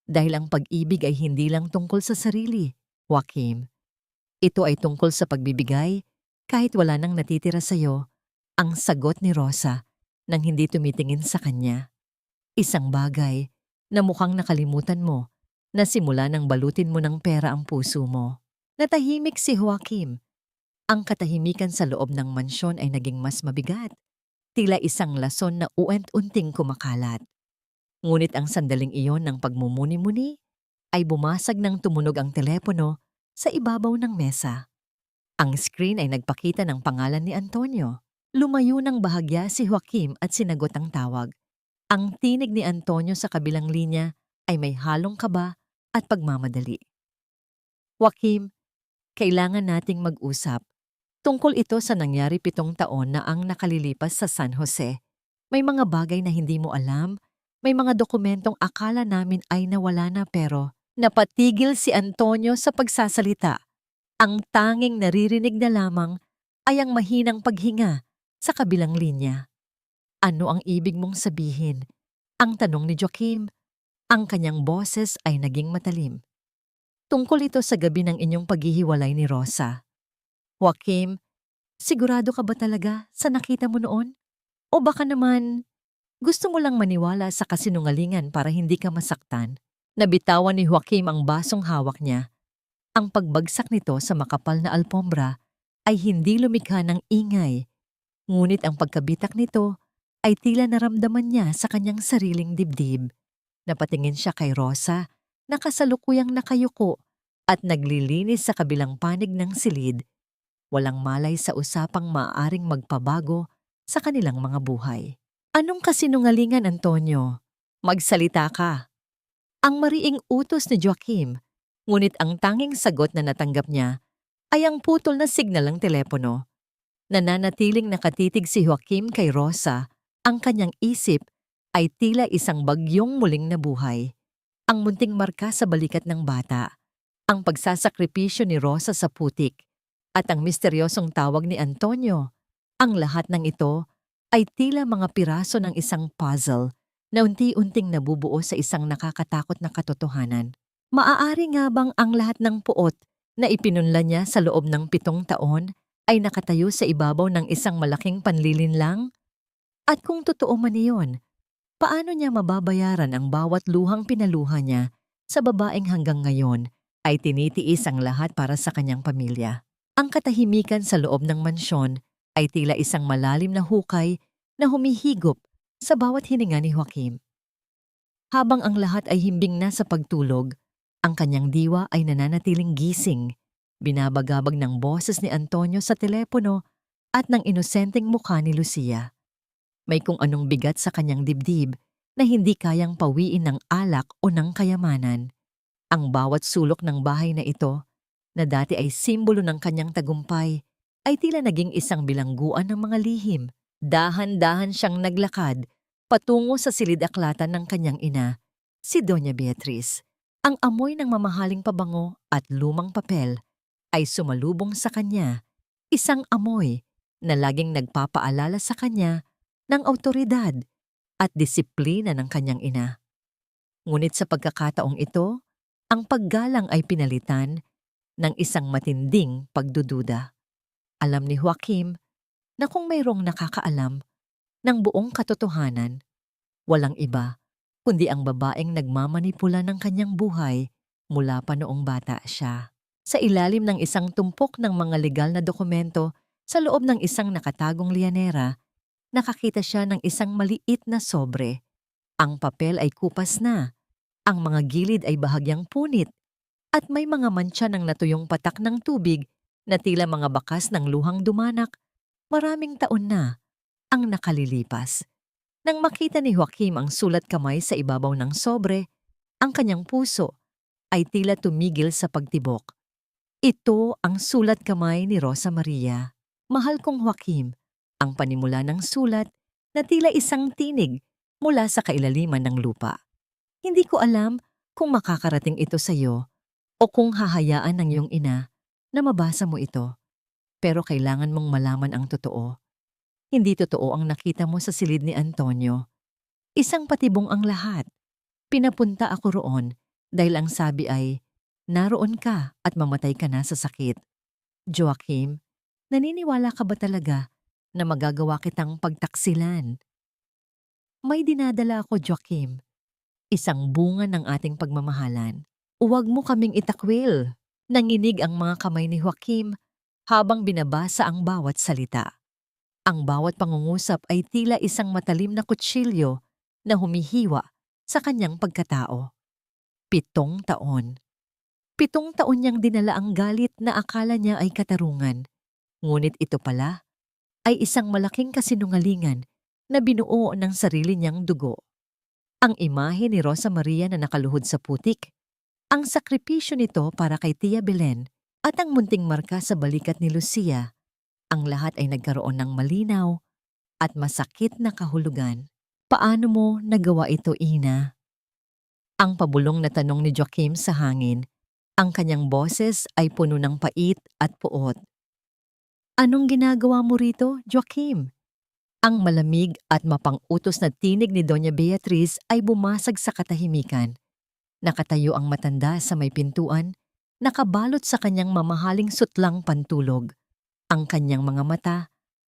Dahil ang pag-ibig ay hindi lang tungkol sa sarili, Joaquim. Ito ay tungkol sa pagbibigay kahit wala nang natitira sa'yo, ang sagot ni Rosa nang hindi tumitingin sa kanya. Isang bagay na mukhang nakalimutan mo na simula nang balutin mo ng pera ang puso mo. Natahimik si Joaquim. Ang katahimikan sa loob ng mansyon ay naging mas mabigat. Tila isang lason na uent-unting kumakalat. Ngunit ang sandaling iyon ng pagmumuni-muni ay bumasag ng tumunog ang telepono sa ibabaw ng mesa. Ang screen ay nagpakita ng pangalan ni Antonio. Lumayo ng bahagya si Joaquim at sinagot ang tawag. Ang tinig ni Antonio sa kabilang linya ay may halong kaba at pagmamadali. Joaquim, kailangan nating mag-usap. Tungkol ito sa nangyari 7 taon na ang nakalilipas sa San Jose. May mga bagay na hindi mo alam, may mga dokumentong akala namin ay nawala na pero napatigil si Antonio sa pagsasalita. Ang tanging naririnig na lamang ay ang mahinang paghinga sa kabilang linya. Ano ang ibig mong sabihin? Ang tanong ni Joaquim. Ang kanyang boses ay naging matalim. Tungkol ito sa gabi ng inyong paghihiwalay ni Rosa. Joaquim, sigurado ka ba talaga sa nakita mo noon? O baka naman, gusto mo lang maniwala sa kasinungalingan para hindi ka masaktan? Nabitawan ni Joaquim ang basong hawak niya. Ang pagbagsak nito sa makapal na alpombra ay hindi lumikha ng ingay. Ngunit ang pagkabitak nito ay tila naramdaman niya sa kanyang sariling dibdib. Napatingin siya kay Rosa na kasalukuyang nakayuko at naglilinis sa kabilang panig ng silid, walang malay sa usapang maaaring magpabago sa kanilang mga buhay. Anong kasinungalingan, Antonio? Magsalita ka. Ang mariing utos ni Joaquim, ngunit ang tanging sagot na natanggap niya ay ang putol na signal ng telepono. Nananatiling nakatitig si Joaquim kay Rosa, ang kanyang isip ay tila isang bagyong muling nabuhay. Ang munting marka sa balikat ng bata, ang pagsasakripisyo ni Rosa sa putik, at ang misteryosong tawag ni Antonio. Ang lahat ng ito ay tila mga piraso ng isang puzzle na unti-unting nabubuo sa isang nakakatakot na katotohanan. Maaari nga bang ang lahat ng puot na ipinunla niya sa loob ng 7 taon ay nakatayo sa ibabaw ng isang malaking panlilinlang? At kung totoo man iyon, paano niya mababayaran ang bawat luhang pinaluha niya sa babaeng hanggang ngayon ay tinitiis ang lahat para sa kanyang pamilya? Ang katahimikan sa loob ng mansyon ay tila isang malalim na hukay na humihigop sa bawat hininga ni Joaquim. Habang ang lahat ay himbing na sa pagtulog, ang kanyang diwa ay nananatiling gising, binabagabag ng boses ni Antonio sa telepono at ng inosenteng mukha ni Lucia. May kung anong bigat sa kanyang dibdib na hindi kayang pawiin ng alak o ng kayamanan. Ang bawat sulok ng bahay na ito, na dati ay simbolo ng kanyang tagumpay, ay tila naging isang bilangguan ng mga lihim. Dahan-dahan siyang naglakad patungo sa silid-aklatan ng kanyang ina, si Doña Beatriz. Ang amoy ng mamahaling pabango at lumang papel ay sumalubong sa kanya, isang amoy na laging nagpapaalala sa kanya ng awtoridad at disiplina ng kanyang ina. Ngunit sa pagkakataong ito, ang paggalang ay pinalitan ng isang matinding pagdududa. Alam ni Joaquim na kung mayroong nakakaalam ng buong katotohanan, walang iba kundi ang babaeng nagmamanipula ng kanyang buhay mula pa noong bata siya. Sa ilalim ng isang tumpok ng mga legal na dokumento sa loob ng isang nakatagong lianera, nakakita siya ng isang maliit na sobre. Ang papel ay kupas na, ang mga gilid ay bahagyang punit, at may mga mantsa ng natuyong patak ng tubig na tila mga bakas ng luhang dumanak. Maraming taon na ang nakalilipas. Nang makita ni Joaquim ang sulat kamay sa ibabaw ng sobre, ang kanyang puso ay tila tumigil sa pagtibok. Ito ang sulat kamay ni Rosa Maria. Mahal kong Joaquim, ang panimula ng sulat na tila isang tinig mula sa kailaliman ng lupa. Hindi ko alam kung makakarating ito sa iyo o kung hahayaan ng iyong ina na mabasa mo ito. Pero kailangan mong malaman ang totoo. Hindi totoo ang nakita mo sa silid ni Antonio. Isang patibong ang lahat. Pinapunta ako roon dahil ang sabi ay, naroon ka at mamatay ka na sa sakit. Joaquim, naniniwala ka ba talaga na magagawa kitang pagtaksilan? May dinadala ako, Joaquim. Isang bunga ng ating pagmamahalan. Huwag mo kaming itakwil. Nanginig ang mga kamay ni Joaquim habang binabasa ang bawat salita. Ang bawat pangungusap ay tila isang matalim na kutsilyo na humihiwa sa kanyang pagkatao. 7 taon. 7 taon niyang dinala ang galit na akala niya ay katarungan. Ngunit ito pala ay isang malaking kasinungalingan na binuo ng sarili niyang dugo. Ang imahe ni Rosa Maria na nakaluhod sa putik, ang sakripisyo nito para kay Tia Belen at ang munting marka sa balikat ni Lucia, ang lahat ay nagkaroon ng malinaw at masakit na kahulugan. Paano mo nagawa ito, Ina? Ang pabulong na tanong ni Joaquim sa hangin. Ang kanyang boses ay puno ng pait at puot. Anong ginagawa mo rito, Joaquim? Ang malamig at mapang-utos na tinig ni Doña Beatriz ay bumasag sa katahimikan. Nakatayo ang matanda sa may pintuan, nakabalot sa kanyang mamahaling sutlang pantulog. Ang kanyang mga mata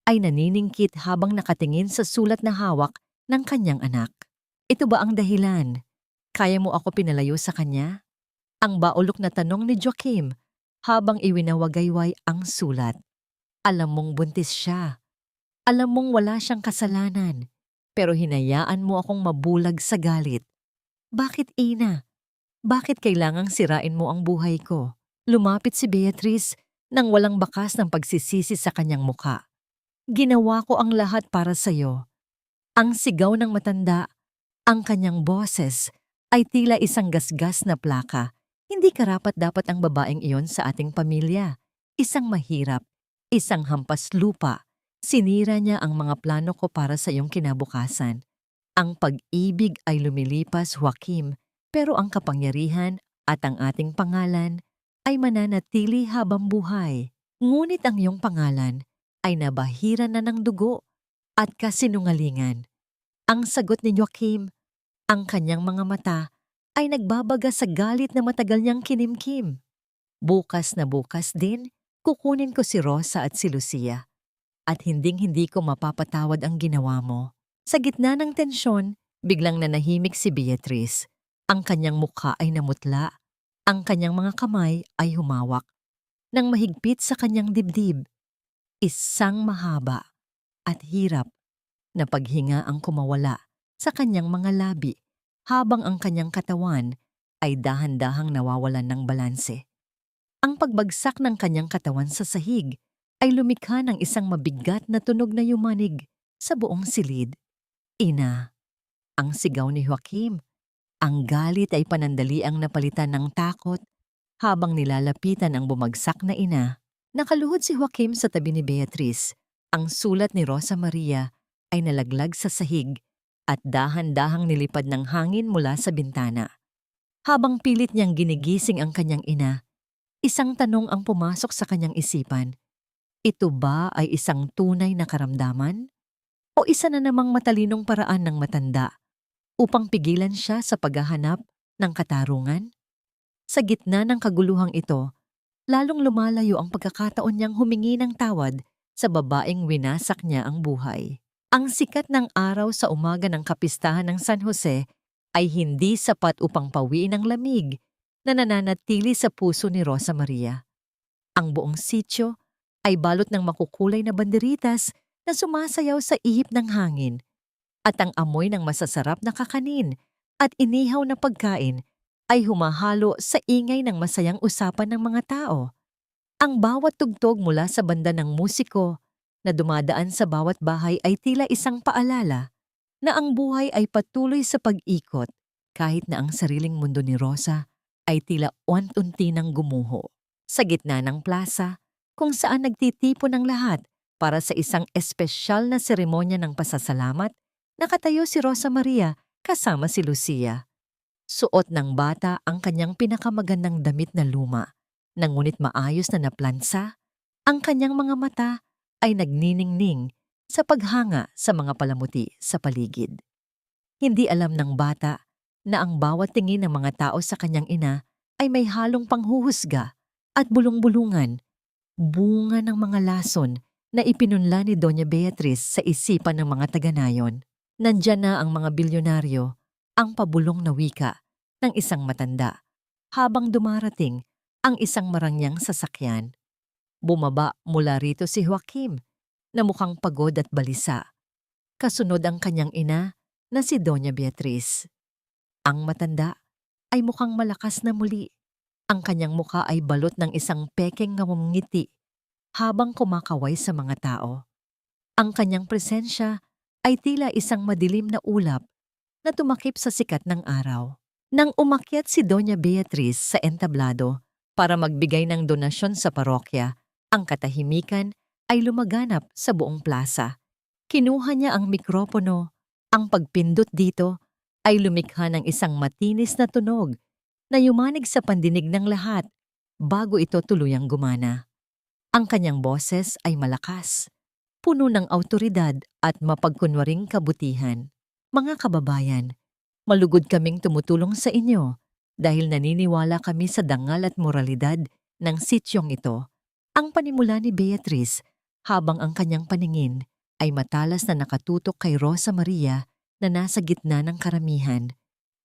ay naniningkit habang nakatingin sa sulat na hawak ng kanyang anak. Ito ba ang dahilan? Kaya mo ako pinalayo sa kanya? Ang baulok na tanong ni Joaquim habang iwinawagayway ang sulat. Alam mong buntis siya. Alam mong wala siyang kasalanan, pero hinayaan mo akong mabulag sa galit. Bakit, Ina? Bakit kailangang sirain mo ang buhay ko? Lumapit si Beatrice nang walang bakas ng pagsisisi sa kanyang muka. Ginawa ko ang lahat para sa'yo. Ang sigaw ng matanda, ang kanyang boses, ay tila isang gasgas na plaka. Hindi karapat-dapat ang babaeng iyon sa ating pamilya. Isang mahirap, isang hampas lupa. Sinira niya ang mga plano ko para sa iyong kinabukasan. Ang pag-ibig ay lumilipas, Joaquim, pero ang kapangyarihan at ang ating pangalan ay mananatili habang buhay. Ngunit ang iyong pangalan ay nabahira na ng dugo at kasinungalingan. Ang sagot ni Joaquim, ang kanyang mga mata ay nagbabaga sa galit na matagal niyang kinimkim. Bukas na bukas din, kukunin ko si Rosa at si Lucia. At hinding-hindi ko mapapatawad ang ginawa mo. Sa gitna ng tensyon, biglang nanahimik si Beatrice. Ang kanyang mukha ay namutla. Ang kanyang mga kamay ay humawak. Nang mahigpit sa kanyang dibdib, isang mahaba at hirap na paghinga ang kumawala sa kanyang mga labi habang ang kanyang katawan ay dahan-dahang nawawalan ng balanse. Ang pagbagsak ng kanyang katawan sa sahig ay lumikha ng isang mabigat na tunog na yumanig sa buong silid. Ina, ang sigaw ni Joaquim. Ang galit ay panandaliang napalitan ng takot habang nilalapitan ang bumagsak na ina. Nakaluhod si Joaquim sa tabi ni Beatrice. Ang sulat ni Rosa Maria ay nalaglag sa sahig at dahan-dahang nilipad ng hangin mula sa bintana. Habang pilit niyang ginigising ang kanyang ina, isang tanong ang pumasok sa kanyang isipan. Ito ba ay isang tunay na karamdaman? O isa na namang matalinong paraan ng matanda upang pigilan siya sa paghahanap ng katarungan? Sa gitna ng kaguluhang ito, lalong lumalayo ang pagkakataon niyang humingi ng tawad sa babaeng winasak niya ang buhay. Ang sikat ng araw sa umaga ng kapistahan ng San Jose ay hindi sapat upang pawiin ang lamig na nananatili sa puso ni Rosa Maria. Ang buong sitio ay balot ng makukulay na banderitas na sumasayaw sa ihip ng hangin at ang amoy ng masasarap na kakanin at inihaw na pagkain ay humahalo sa ingay ng masayang usapan ng mga tao. Ang bawat tugtog mula sa banda ng musiko na dumadaan sa bawat bahay ay tila isang paalala na ang buhay ay patuloy sa pag-ikot kahit na ang sariling mundo ni Rosa ay tila unti nang gumuho. Sa gitna ng plaza, kung saan nagtitipon ang lahat para sa isang espesyal na seremonya ng pasasalamat, nakatayo si Rosa Maria kasama si Lucia. Suot ng bata ang kanyang pinakamagandang damit na luma, ngunit maayos na naplansa. Ang kanyang mga mata ay nagniningning sa paghanga sa mga palamuti sa paligid. Hindi alam ng bata na ang bawat tingin ng mga tao sa kanyang ina ay may halong panghuhusga at bulong-bulungan, bunga ng mga lason na ipinunla ni Doña Beatriz sa isipan ng mga taga-nayon. Nandyan na ang mga bilyonaryo, ang pabulong na wika ng isang matanda, habang dumarating ang isang marangyang sasakyan. Bumaba mula rito si Joaquim, na mukhang pagod at balisa. Kasunod ang kanyang ina na si Doña Beatriz. Ang matanda ay mukhang malakas na muli. Ang kanyang mukha ay balot ng isang pekeng ngumungiti habang kumakaway sa mga tao. Ang kanyang presensya ay tila isang madilim na ulap na tumakip sa sikat ng araw. Nang umakyat si Doña Beatriz sa entablado para magbigay ng donasyon sa parokya, ang katahimikan ay lumaganap sa buong plaza. Kinuha niya ang mikropono. Ang pagpindot dito ay lumikha ng isang matinis na tunog na yumanig sa pandinig ng lahat bago ito tuluyang gumana. Ang kanyang boses ay malakas, puno ng awtoridad at mapagkunwaring kabutihan. Mga kababayan, malugod kaming tumutulong sa inyo dahil naniniwala kami sa dangal at moralidad ng sityong ito. Ang panimula ni Beatriz habang ang kanyang paningin ay matalas na nakatutok kay Rosa Maria na nasa gitna ng karamihan.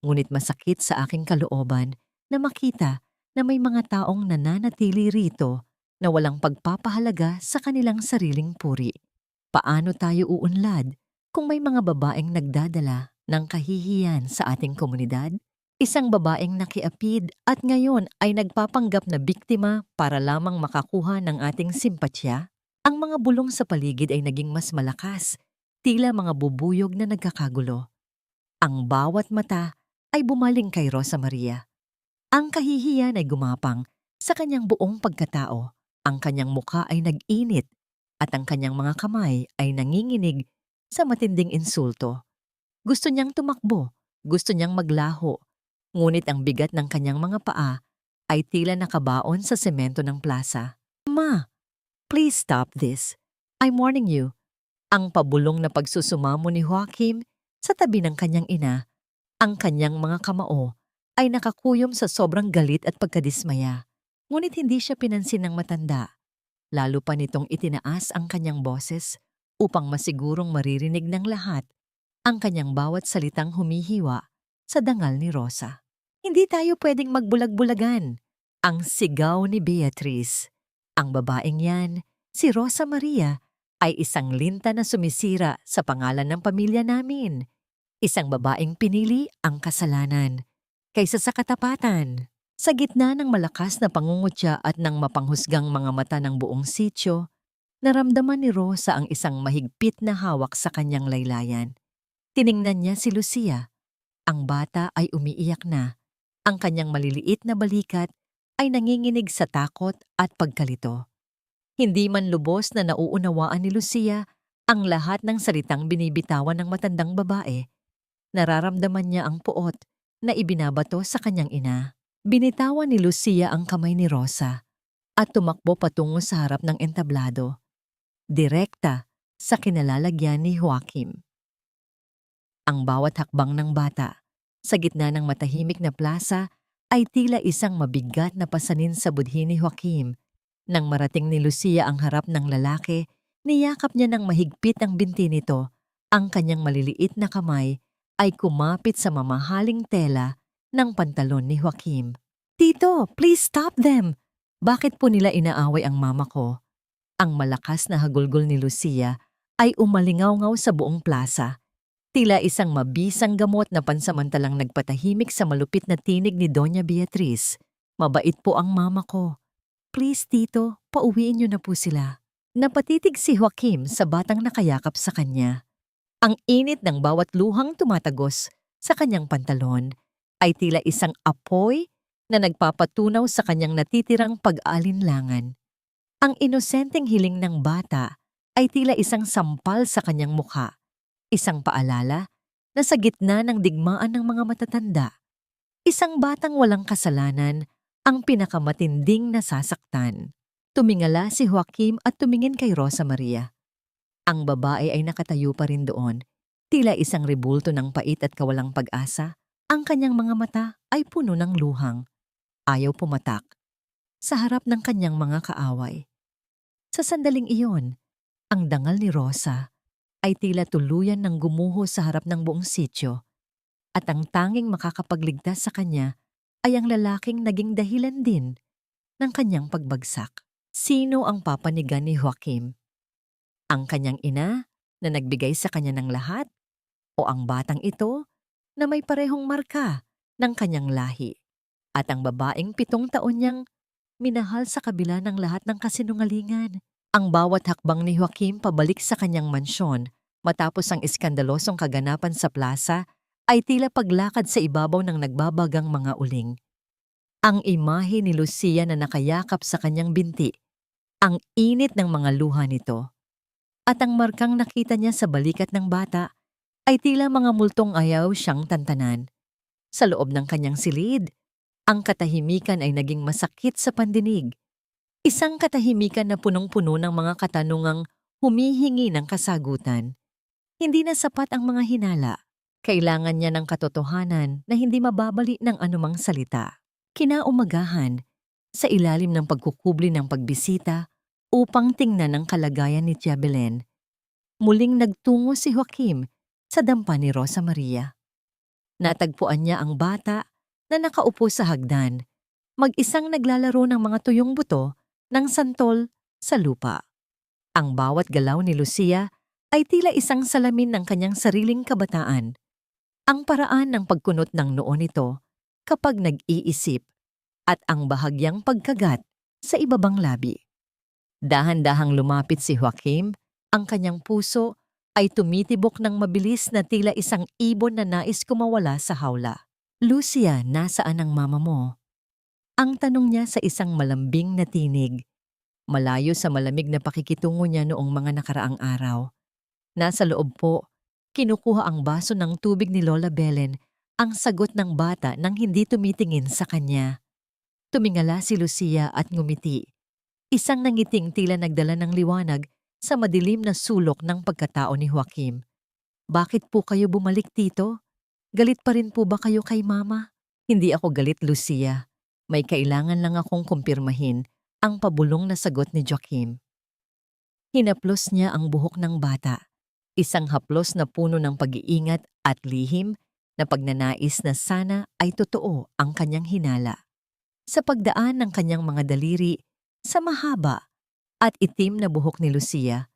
Ngunit masakit sa aking kalooban na makita na may mga taong nananatili rito na walang pagpapahalaga sa kanilang sariling puri. Paano tayo uunlad kung may mga babaeng nagdadala ng kahihiyan sa ating komunidad? Isang babaeng nakiapid at ngayon ay nagpapanggap na biktima para lamang makakuha ng ating simpatsya. Ang mga bulong sa paligid ay naging mas malakas, tila mga bubuyog na nagkakagulo. Ang bawat mata ay bumaling kay Rosa Maria. Ang kahihiyan ay gumapang sa kanyang buong pagkatao. Ang kanyang muka ay nag-init at ang kanyang mga kamay ay nanginginig sa matinding insulto. Gusto niyang tumakbo, gusto niyang maglaho, ngunit ang bigat ng kanyang mga paa ay tila nakabaon sa semento ng plaza. Ma, please stop this. I'm warning you. Ang pabulong na pagsusumamo ni Joaquim sa tabi ng kanyang ina, ang kanyang mga kamao ay nakakuyom sa sobrang galit at pagkadismaya. Ngunit hindi siya pinansin ng matanda. Lalo pa nitong itinaas ang kanyang boses upang masigurong maririnig ng lahat ang kanyang bawat salitang humihiwa sa dangal ni Rosa. Hindi tayo pwedeng magbulag-bulagan. Ang sigaw ni Beatriz. Ang babaeng yan, si Rosa Maria, ay isang linta na sumisira sa pangalan ng pamilya namin. Isang babaeng pinili ang kasalanan kaysa sa katapatan. Sa gitna ng malakas na pangungutya at ng mapanghusgang mga mata ng buong sityo, naramdaman ni Rosa ang isang mahigpit na hawak sa kanyang laylayan. Tiningnan niya si Lucia. Ang bata ay umiiyak na. Ang kanyang maliliit na balikat ay nanginginig sa takot at pagkalito. Hindi man lubos na nauunawaan ni Lucia ang lahat ng salitang binibitawan ng matandang babae, nararamdaman niya ang puot na ibinabato sa kanyang ina. Binitawan ni Lucia ang kamay ni Rosa at tumakbo patungo sa harap ng entablado, direkta sa kinalalagyan ni Joaquim. Ang bawat hakbang ng bata sa gitna ng matahimik na plaza ay tila isang mabigat na pasanin sa budhi ni Joaquim. Nang marating ni Lucia ang harap ng lalaki, niyakap niya ng mahigpit ang binti nito. Ang kanyang maliliit na kamay ay kumapit sa mamahaling tela ng pantalon ni Joaquim. Tito, please stop them! Bakit po nila inaaway ang mama ko? Ang malakas na hagulgol ni Lucia ay umalingaw-ngaw sa buong plaza. Tila isang mabisang gamot na pansamantalang nagpatahimik sa malupit na tinig ni Doña Beatriz. Mabait po ang mama ko. Please, Tito, pauwiin niyo na po sila. Napatitig si Joaquim sa batang nakayakap sa kanya. Ang init ng bawat luhang tumatagos sa kanyang pantalon ay tila isang apoy na nagpapatunaw sa kanyang natitirang pag-alinlangan. Ang inosenteng hiling ng bata ay tila isang sampal sa kanyang mukha. Isang paalala na sa gitna ng digmaan ng mga matatanda, isang batang walang kasalanan ang pinakamatinding nasasaktan. Tumingala si Joaquim at tumingin kay Rosa Maria. Ang babae ay nakatayo pa rin doon, tila isang rebulto ng pait at kawalang pag-asa. Ang kanyang mga mata ay puno ng luhang. Ayaw pumatak sa harap ng kanyang mga kaaway. Sa sandaling iyon, ang dangal ni Rosa ay tila tuluyan ng gumuho sa harap ng buong sityo at ang tanging makakapagligtas sa kanya ay ang lalaking naging dahilan din ng kanyang pagbagsak. Sino ang papanigan ni Joaquim? Ang kanyang ina na nagbigay sa kanya ng lahat o ang batang ito na may parehong marka ng kanyang lahi at ang babaeng 7 taon niyang minahal sa kabila ng lahat ng kasinungalingan? Ang bawat hakbang ni Joaquim pabalik sa kanyang mansyon matapos ang iskandalosong kaganapan sa plaza ay tila paglakad sa ibabaw ng nagbabagang mga uling. Ang imahe ni Lucia na nakayakap sa kanyang binti, ang init ng mga luha nito, at ang markang nakita niya sa balikat ng bata ay tila mga multong ayaw siyang tantanan. Sa loob ng kanyang silid, ang katahimikan ay naging masakit sa pandinig. Isang katahimikan na punong-puno ng mga katanungang humihingi ng kasagutan. Hindi na sapat ang mga hinala. Kailangan niya ng katotohanan na hindi mababali ng anumang salita. Kinaumagahan, sa ilalim ng pagkukubli ng pagbisita upang tingnan ang kalagayan ni Tia Belen, muling nagtungo si Joaquim sa dampa ni Rosa Maria. Natagpuan niya ang bata na nakaupo sa hagdan, mag-isang naglalaro ng mga tuyong buto ng santol sa lupa. Ang bawat galaw ni Lucia ay tila isang salamin ng kanyang sariling kabataan. Ang paraan ng pagkunot ng noo nito kapag nag-iisip at ang bahagyang pagkagat sa ibabang labi. Dahan-dahang lumapit si Joaquim, ang kanyang puso ay tumitibok ng mabilis na tila isang ibon na nais kumawala sa hawla. Lucia, nasaan ang mama mo? Ang tanong niya sa isang malambing na tinig, malayo sa malamig na pakikitungo niya noong mga nakaraang araw. Nasa loob po, kinukuha ang baso ng tubig ni Lola Belen, ang sagot ng bata nang hindi tumitingin sa kanya. Tumingala si Lucia at ngumiti. Isang nangiting tila nagdala ng liwanag sa madilim na sulok ng pagkatao ni Joaquim. Bakit po kayo bumalik dito? Galit pa rin po ba kayo kay mama? Hindi ako galit, Lucia. May kailangan lang akong kumpirmahin, ang pabulong na sagot ni Joaquim. Hinaplos niya ang buhok ng bata. Isang haplos na puno ng pag-iingat at lihim na pagnanais na sana ay totoo ang kanyang hinala. Sa pagdaan ng kanyang mga daliri, sa mahaba at itim na buhok ni Lucia,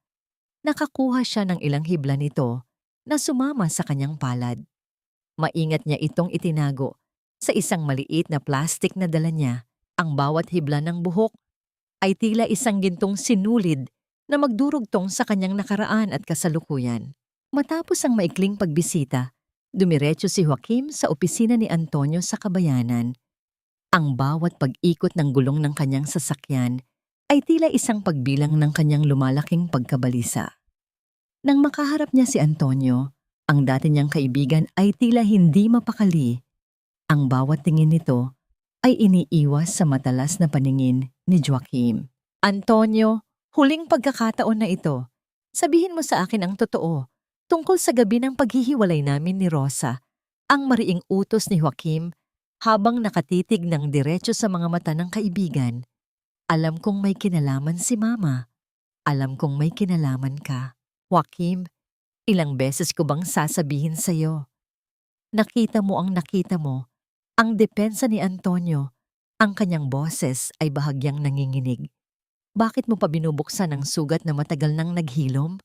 nakakuha siya ng ilang hibla nito na sumama sa kanyang palad. Maingat niya itong itinago sa isang maliit na plastik na dala niya. Ang bawat hibla ng buhok ay tila isang gintong sinulid na magdurugtong sa kanyang nakaraan at kasalukuyan. Matapos ang maikling pagbisita, dumiretso si Joaquim sa opisina ni Antonio sa Kabayanan. Ang bawat pag-ikot ng gulong ng kanyang sasakyan ay tila isang pagbilang ng kanyang lumalaking pagkabalisa. Nang makaharap niya si Antonio, ang dati niyang kaibigan ay tila hindi mapakali. Ang bawat tingin nito ay iniiwas sa matalas na paningin ni Joaquim. Antonio, huling pagkakataon na ito. Sabihin mo sa akin ang totoo tungkol sa gabi ng paghihiwalay namin ni Rosa. Ang mariing utos ni Joaquim habang nakatitig ng diretso sa mga mata ng kaibigan. Alam kong may kinalaman si Mama. Alam kong may kinalaman ka. Joaquim, ilang beses ko bang sasabihin sa'yo? Nakita mo ang nakita mo. Ang depensa ni Antonio, ang kanyang boses ay bahagyang nanginginig. Bakit mo pa binubuksan ang sugat na matagal nang naghilom?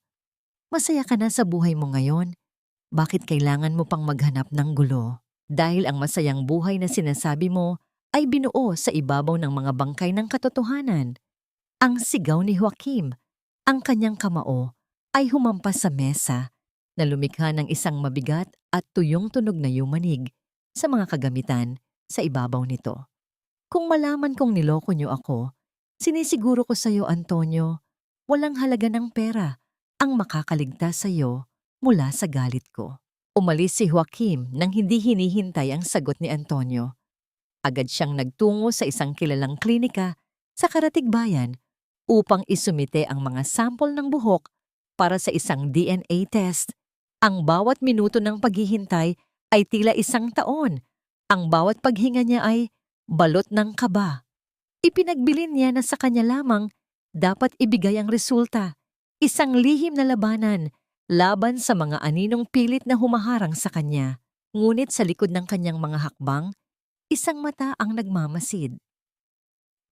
Masaya ka na sa buhay mo ngayon. Bakit kailangan mo pang maghanap ng gulo? Dahil ang masayang buhay na sinasabi mo ay binuo sa ibabaw ng mga bangkay ng katotohanan. Ang sigaw ni Joaquim, ang kanyang kamao, ay humampas sa mesa na lumikha ng isang mabigat at tuyong tunog na yumanig sa mga kagamitan sa ibabaw nito. Kung malaman kong niloko niyo ako, sinisiguro ko sa iyo, Antonio, walang halaga ng pera ang makakaligtas sa iyo mula sa galit ko. Umalis si Joaquim nang hindi hinihintay ang sagot ni Antonio. Agad siyang nagtungo sa isang kilalang klinika sa Karatigbayan upang isumite ang mga sample ng buhok para sa isang DNA test. Ang bawat minuto ng paghihintay ay tila isang taon. Ang bawat paghinga niya ay balot ng kaba. Ipinagbilin niya na sa kanya lamang dapat ibigay ang resulta. Isang lihim na labanan laban sa mga aninong pilit na humaharang sa kanya. Ngunit sa likod ng kanyang mga hakbang, isang mata ang nagmamasid.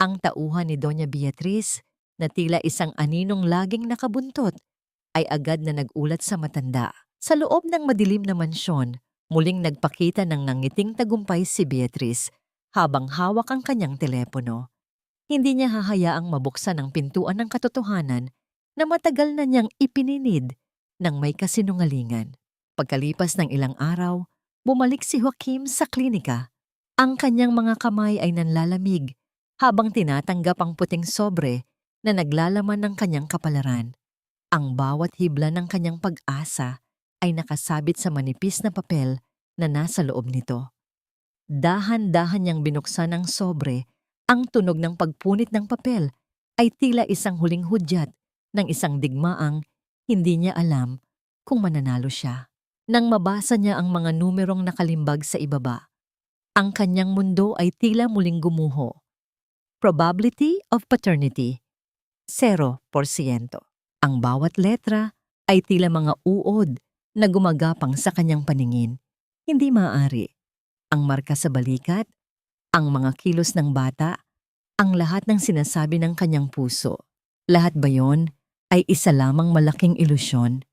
Ang tauhan ni Doña Beatriz, na tila isang aninong laging nakabuntot, ay agad na nagulat sa matanda. Sa loob ng madilim na mansyon, muling nagpakita ng nangiting tagumpay si Beatriz habang hawak ang kanyang telepono. Hindi niya hahayaang mabuksan ang pintuan ng katotohanan na matagal na niyang ipininid ng may kasinungalingan. Pagkalipas ng ilang araw, bumalik si Joaquim sa klinika. Ang kanyang mga kamay ay nanlalamig habang tinatanggap ang puting sobre na naglalaman ng kanyang kapalaran. Ang bawat hibla ng kanyang pag-asa ay nakasabit sa manipis na papel na nasa loob nito. Dahan-dahan niyang binuksan ang sobre. Ang tunog ng pagpunit ng papel ay tila isang huling hudyat ng isang digmaang hindi niya alam kung mananalo siya. Nang mabasa niya ang mga numerong nakalimbag sa ibaba, ang kanyang mundo ay tila muling gumuho. Probability of paternity, 0%. Ang bawat letra ay tila mga uod na gumagapang sa kanyang paningin. Hindi maaari. Ang marka sa balikat, ang mga kilos ng bata, ang lahat ng sinasabi ng kanyang puso. Lahat ba yon ay isa lamang malaking ilusyon?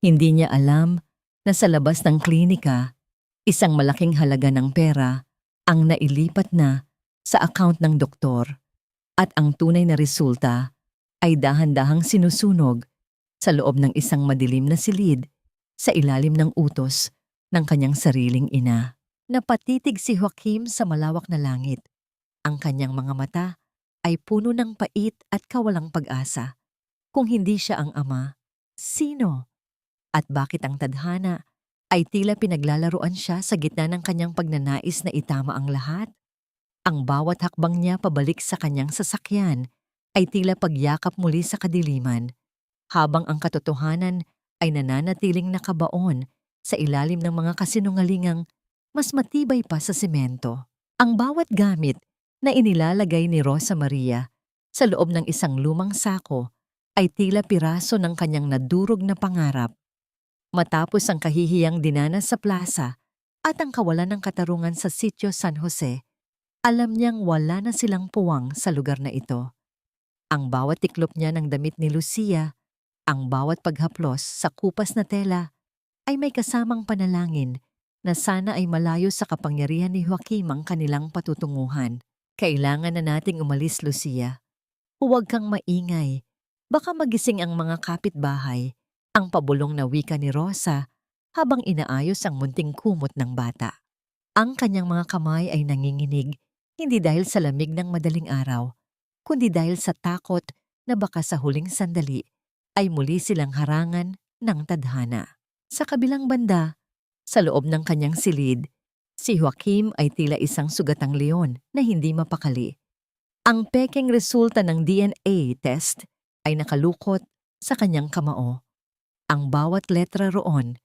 Hindi niya alam na sa labas ng klinika, isang malaking halaga ng pera ang nailipat na sa account ng doktor at ang tunay na resulta ay dahan-dahang sinusunog sa loob ng isang madilim na silid sa ilalim ng utos ng kanyang sariling ina. Napatitig si Joaquim sa malawak na langit. Ang kanyang mga mata ay puno ng pait at kawalang pag-asa. Kung hindi siya ang ama, sino? At bakit ang tadhana ay tila pinaglalaruan siya sa gitna ng kanyang pagnanais na itama ang lahat? Ang bawat hakbang niya pabalik sa kanyang sasakyan ay tila pagyakap muli sa kadiliman, habang ang katotohanan ay nananatiling nakabaon sa ilalim ng mga kasinungalingang mas matibay pa sa semento. Ang bawat gamit na inilalagay ni Rosa Maria sa loob ng isang lumang sako ay tila piraso ng kanyang nadurog na pangarap. Matapos ang kahihiyang dinanas sa plaza at ang kawalan ng katarungan sa sitio San Jose, alam niyang wala na silang puwang sa lugar na ito. Ang bawat tiklop niya ng damit ni Lucia, ang bawat paghaplos sa kupas na tela, ay may kasamang panalangin na sana ay malayo sa kapangyarihan ni Joaquim ang kanilang patutunguhan. Kailangan na nating umalis, Lucia. Huwag kang maingay. Baka magising ang mga kapitbahay, ang pabulong na wika ni Rosa habang inaayos ang munting kumot ng bata. Ang kanyang mga kamay ay nanginginig, hindi dahil sa lamig ng madaling araw, kundi dahil sa takot na baka sa huling sandali ay muli silang harangan ng tadhana. Sa kabilang banda, sa loob ng kanyang silid, si Joaquim ay tila isang sugatang leon na hindi mapakali. Ang pekeng resulta ng DNA test ay nakalukot sa kanyang kamao. Ang bawat letra roon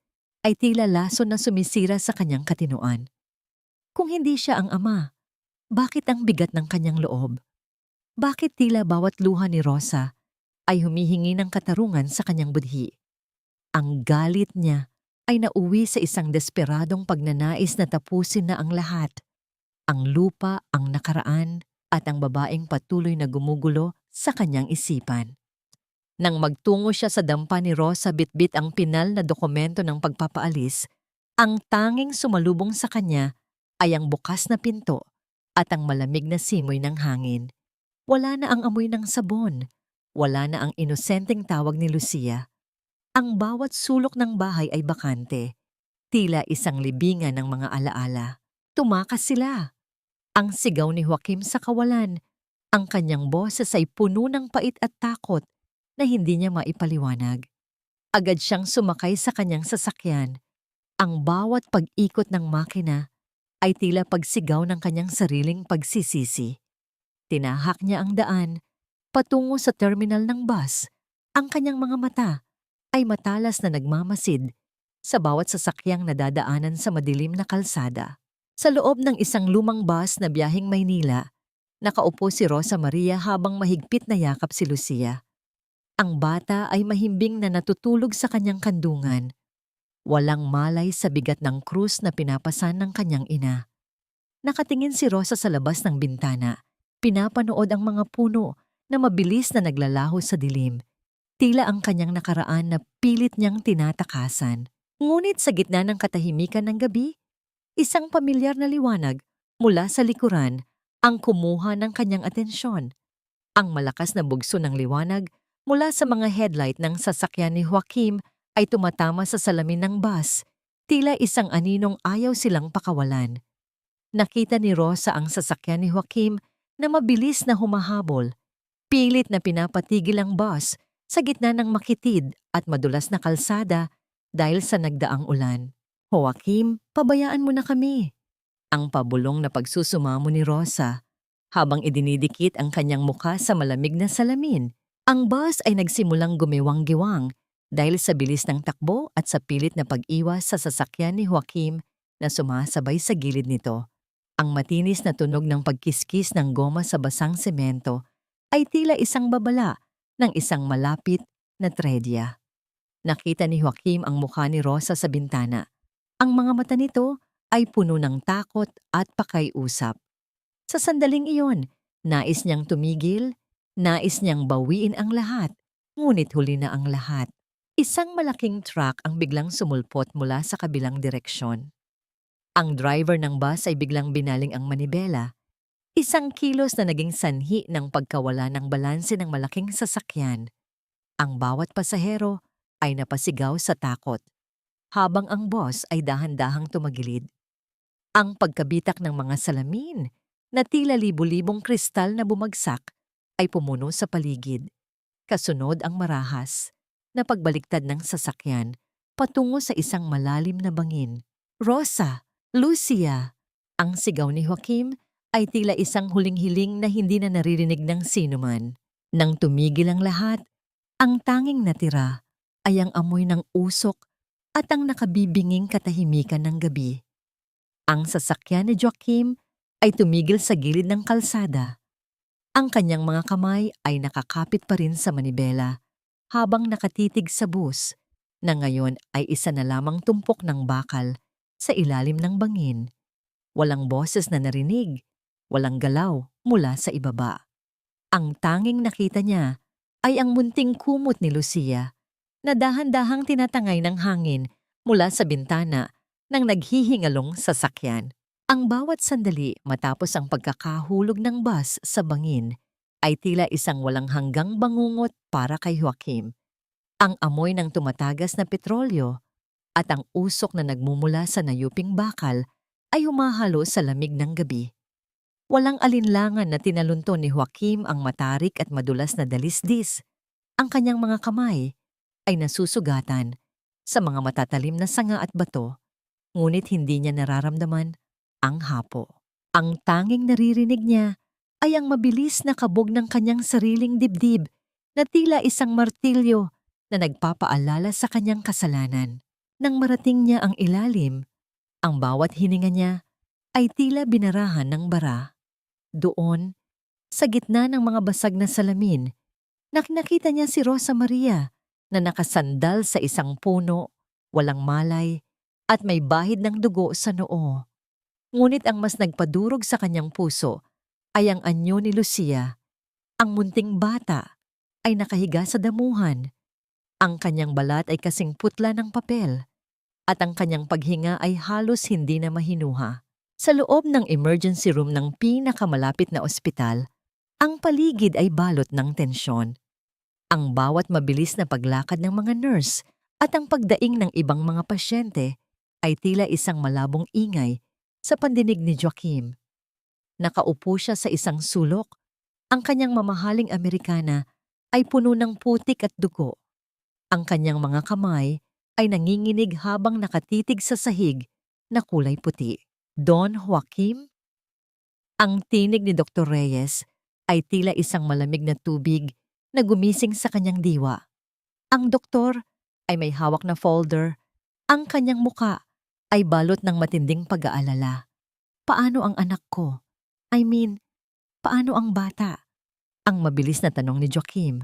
ay tila laso na sumisira sa kanyang katinoan. Kung hindi siya ang ama, bakit ang bigat ng kanyang loob? Bakit tila bawat luha ni Rosa ay humihingi ng katarungan sa kanyang budhi? Ang galit niya ay nauwi sa isang desperadong pagnanais na tapusin na ang lahat. Ang lupa, ang nakaraan, at ang babaeng patuloy na gumugulo sa kanyang isipan. Nang magtungo siya sa dampa ni Rosa bitbit ang pinal na dokumento ng pagpapaalis, ang tanging sumalubong sa kanya ay ang bukas na pinto at ang malamig na simoy ng hangin. Wala na ang amoy ng sabon. Wala na ang inosenteng tawag ni Lucia. Ang bawat sulok ng bahay ay bakante. Tila isang libingan ng mga alaala. Tumakas sila. Ang sigaw ni Joaquim sa kawalan. Ang kanyang boses ay puno ng pait at takot na hindi niya maipaliwanag. Agad siyang sumakay sa kanyang sasakyan. Ang bawat pag-ikot ng makina ay tila pagsigaw ng kanyang sariling pagsisisi. Tinahak niya ang daan patungo sa terminal ng bus. Ang kanyang mga mata ay matalas na nagmamasid sa bawat sasakyang nadadaanan sa madilim na kalsada. Sa loob ng isang lumang bus na biyaheng Maynila, nakaupo si Rosa Maria habang mahigpit na yakap si Lucia. Ang bata ay mahimbing na natutulog sa kanyang kandungan. Walang malay sa bigat ng krus na pinapasan ng kanyang ina. Nakatingin si Rosa sa labas ng bintana. Pinapanood ang mga puno na mabilis na naglalaho sa dilim. Tila ang kanyang nakaraan na pilit niyang tinatakasan. Ngunit sa gitna ng katahimikan ng gabi, isang pamilyar na liwanag mula sa likuran ang kumuha ng kanyang atensyon. Ang malakas na bugso ng liwanag mula sa mga headlight ng sasakyan ni Joaquim ay tumatama sa salamin ng bus. Tila isang aninong ayaw silang pakawalan. Nakita ni Rosa ang sasakyan ni Joaquim na mabilis na humahabol. Pilit na pinapatigil ang bus sa gitna ng makitid at madulas na kalsada dahil sa nagdaang ulan. Joaquim, pabayaan mo na kami. Ang pabulong na pagsusumamo ni Rosa habang idinidikit ang kanyang mukha sa malamig na salamin. Ang bus ay nagsimulang gumiwang-giwang dahil sa bilis ng takbo at sa pilit na pag-iwas sa sasakyan ni Joaquim na sumasabay sa gilid nito. Ang matinis na tunog ng pagkiskis ng goma sa basang semento ay tila isang babala ng isang malapit na tredya. Nakita ni Joaquim ang mukha ni Rosa sa bintana. Ang mga mata nito ay puno ng takot at pakiusap. Sa sandaling iyon, nais niyang tumigil, nais niyang bawiin ang lahat, ngunit huli na ang lahat. Isang malaking truck ang biglang sumulpot mula sa kabilang direksyon. Ang driver ng bus ay biglang binaling ang manibela, isang kilos na naging sanhi ng pagkawala ng balanse ng malaking sasakyan. Ang bawat pasahero ay napasigaw sa takot, habang ang bus ay dahan-dahang tumagilid. Ang pagkabitak ng mga salamin na tila libu-libong kristal na bumagsak ay pumuno sa paligid. Kasunod ang marahas na pagbaliktad ng sasakyan patungo sa isang malalim na bangin. Rosa! Lucia! Ang sigaw ni Joaquim ay tila isang huling-hiling na hindi na naririnig ng sinuman. Nang tumigil ang lahat, ang tanging natira ay ang amoy ng usok at ang nakabibinging katahimikan ng gabi. Ang sasakyan ni Joaquim ay tumigil sa gilid ng kalsada. Ang kanyang mga kamay ay nakakapit pa rin sa manibela habang nakatitig sa bus na ngayon ay isa na lamang tumpok ng bakal sa ilalim ng bangin. Walang boses na narinig, walang galaw mula sa ibaba. Ang tanging nakita niya ay ang munting kumot ni Lucia na dahan-dahang tinatangay ng hangin mula sa bintana ng naghihingalong sasakyan. Ang bawat sandali matapos ang pagkakahulog ng bus sa bangin ay tila isang walang hanggang bangungot para kay Joaquim. Ang amoy ng tumatagas na petrolyo at ang usok na nagmumula sa nayuping bakal ay humahalo sa lamig ng gabi. Walang alinlangan na tinalunto ni Joaquim ang matarik at madulas na dalisdis. Ang kanyang mga kamay ay nasusugatan sa mga matatalim na sanga at bato, ngunit hindi niya nararamdaman ang hapo. Ang tanging naririnig niya ay ang mabilis na kabog ng kanyang sariling dibdib na tila isang martilyo na nagpapaalala sa kanyang kasalanan. Nang marating niya ang ilalim, ang bawat hininga niya ay tila binarahan ng bara. Doon, sa gitna ng mga basag na salamin, nakita niya si Rosa Maria na nakasandal sa isang puno, walang malay, at may bahid ng dugo sa noo. Ngunit ang mas nagpadurog sa kanyang puso ay ang anyo ni Lucia. Ang munting bata ay nakahiga sa damuhan. Ang kanyang balat ay kasing putla ng papel at ang kanyang paghinga ay halos hindi na mahinuha. Sa loob ng emergency room ng pinakamalapit na ospital, ang paligid ay balot ng tensyon. Ang bawat mabilis na paglakad ng mga nurse at ang pagdaing ng ibang mga pasyente ay tila isang malabong ingay sa pandinig ni Joaquim. Nakaupo siya sa isang sulok. Ang kanyang mamahaling Amerikana ay puno ng putik at dugo. Ang kanyang mga kamay ay nanginginig habang nakatitig sa sahig na kulay puti. Don Joaquim? Ang tinig ni Dr. Reyes ay tila isang malamig na tubig na gumising sa kanyang diwa. Ang doktor ay may hawak na folder. Ang kanyang muka ay balot ng matinding pag-aalala. Paano ang anak ko? Paano ang bata? Ang mabilis na tanong ni Joaquim.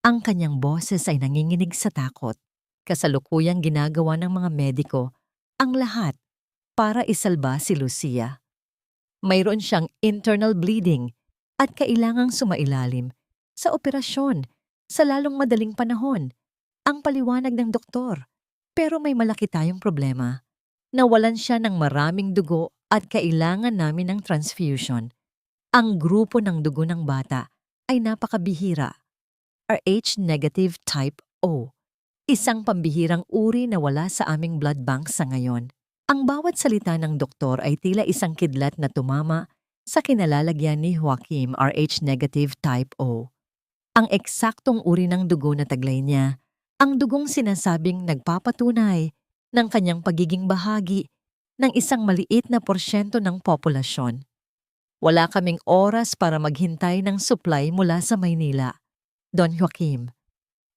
Ang kanyang boses ay nanginginig sa takot. Kasalukuyang ginagawa ng mga mediko ang lahat para isalba si Lucia. Mayroon siyang internal bleeding at kailangang sumailalim sa operasyon sa lalong madaling panahon. Ang paliwanag ng doktor. Pero may malaki tayong problema. Nawalan siya ng maraming dugo at kailangan namin ng transfusion. Ang grupo ng dugo ng bata ay napakabihira. Rh-negative type O. Isang pambihirang uri na wala sa aming blood bank sa ngayon. Ang bawat salita ng doktor ay tila isang kidlat na tumama sa kinalalagyan ni Joaquim Rh-negative type O. Ang eksaktong uri ng dugo na taglay niya, ang dugong sinasabing nagpapatunay ng kanyang pagiging bahagi ng isang maliit na porsyento ng populasyon. Wala kaming oras para maghintay ng supply mula sa Maynila. Don Joaquim,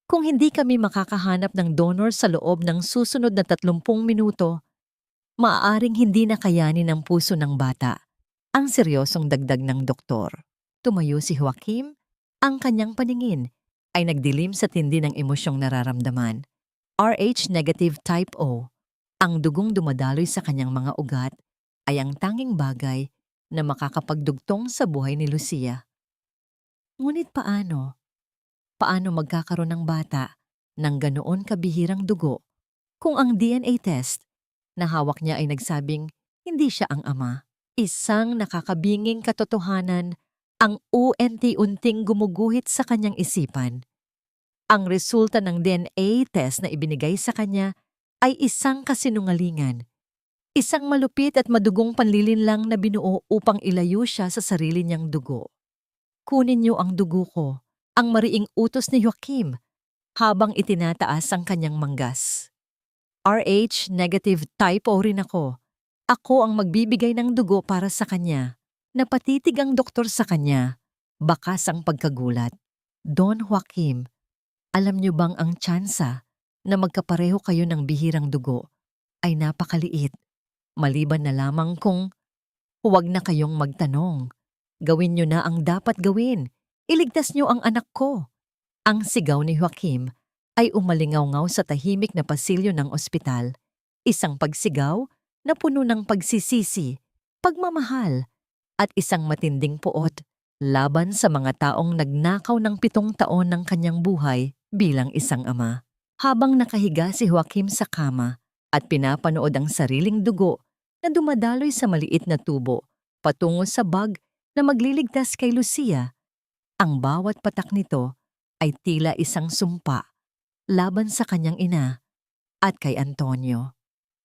kung hindi kami makakahanap ng donor sa loob ng susunod na 30 minuto, maaaring hindi na kayanin ng puso ng bata. Ang seryosong dagdag ng doktor. Tumayo si Joaquim, ang kanyang paningin ay nagdilim sa tindi ng emosyong nararamdaman. Rh-negative type O, ang dugong dumadaloy sa kanyang mga ugat, ay ang tanging bagay na makakapagdugtong sa buhay ni Lucia. Ngunit paano? Paano magkakaroon ng bata ng ganoon kabihirang dugo kung ang DNA test na hawak niya ay nagsabing hindi siya ang ama. Isang nakakabinging katotohanan ang unti-unting gumuguhit sa kanyang isipan. Ang resulta ng DNA test na ibinigay sa kanya ay isang kasinungalingan. Isang malupit at madugong panlilinlang na binuo upang ilayo siya sa sarili niyang dugo. Kunin niyo ang dugo ko, ang mariing utos ni Joaquim, habang itinataas ang kanyang manggas. RH negative type O rin ako. Ako ang magbibigay ng dugo para sa kanya. Napatitig ang doktor sa kanya. Bakas ang pagkagulat. Don Joaquim, alam niyo bang ang tsansa na magkapareho kayo ng bihirang dugo ay napakaliit, maliban na lamang kung huwag na kayong magtanong. Gawin niyo na ang dapat gawin. Iligtas niyo ang anak ko. Ang sigaw ni Joaquim ay umalingaw-ngaw sa tahimik na pasilyo ng ospital. Isang pagsigaw na puno ng pagsisisi, pagmamahal, at isang matinding puot laban sa mga taong nagnakaw ng 7 taon ng kanyang buhay bilang isang ama. Habang nakahiga si Joaquim sa kama at pinapanood ang sariling dugo na dumadaloy sa maliit na tubo patungo sa bag na magliligtas kay Lucia, ang bawat patak nito ay tila isang sumpa laban sa kanyang ina at kay Antonio.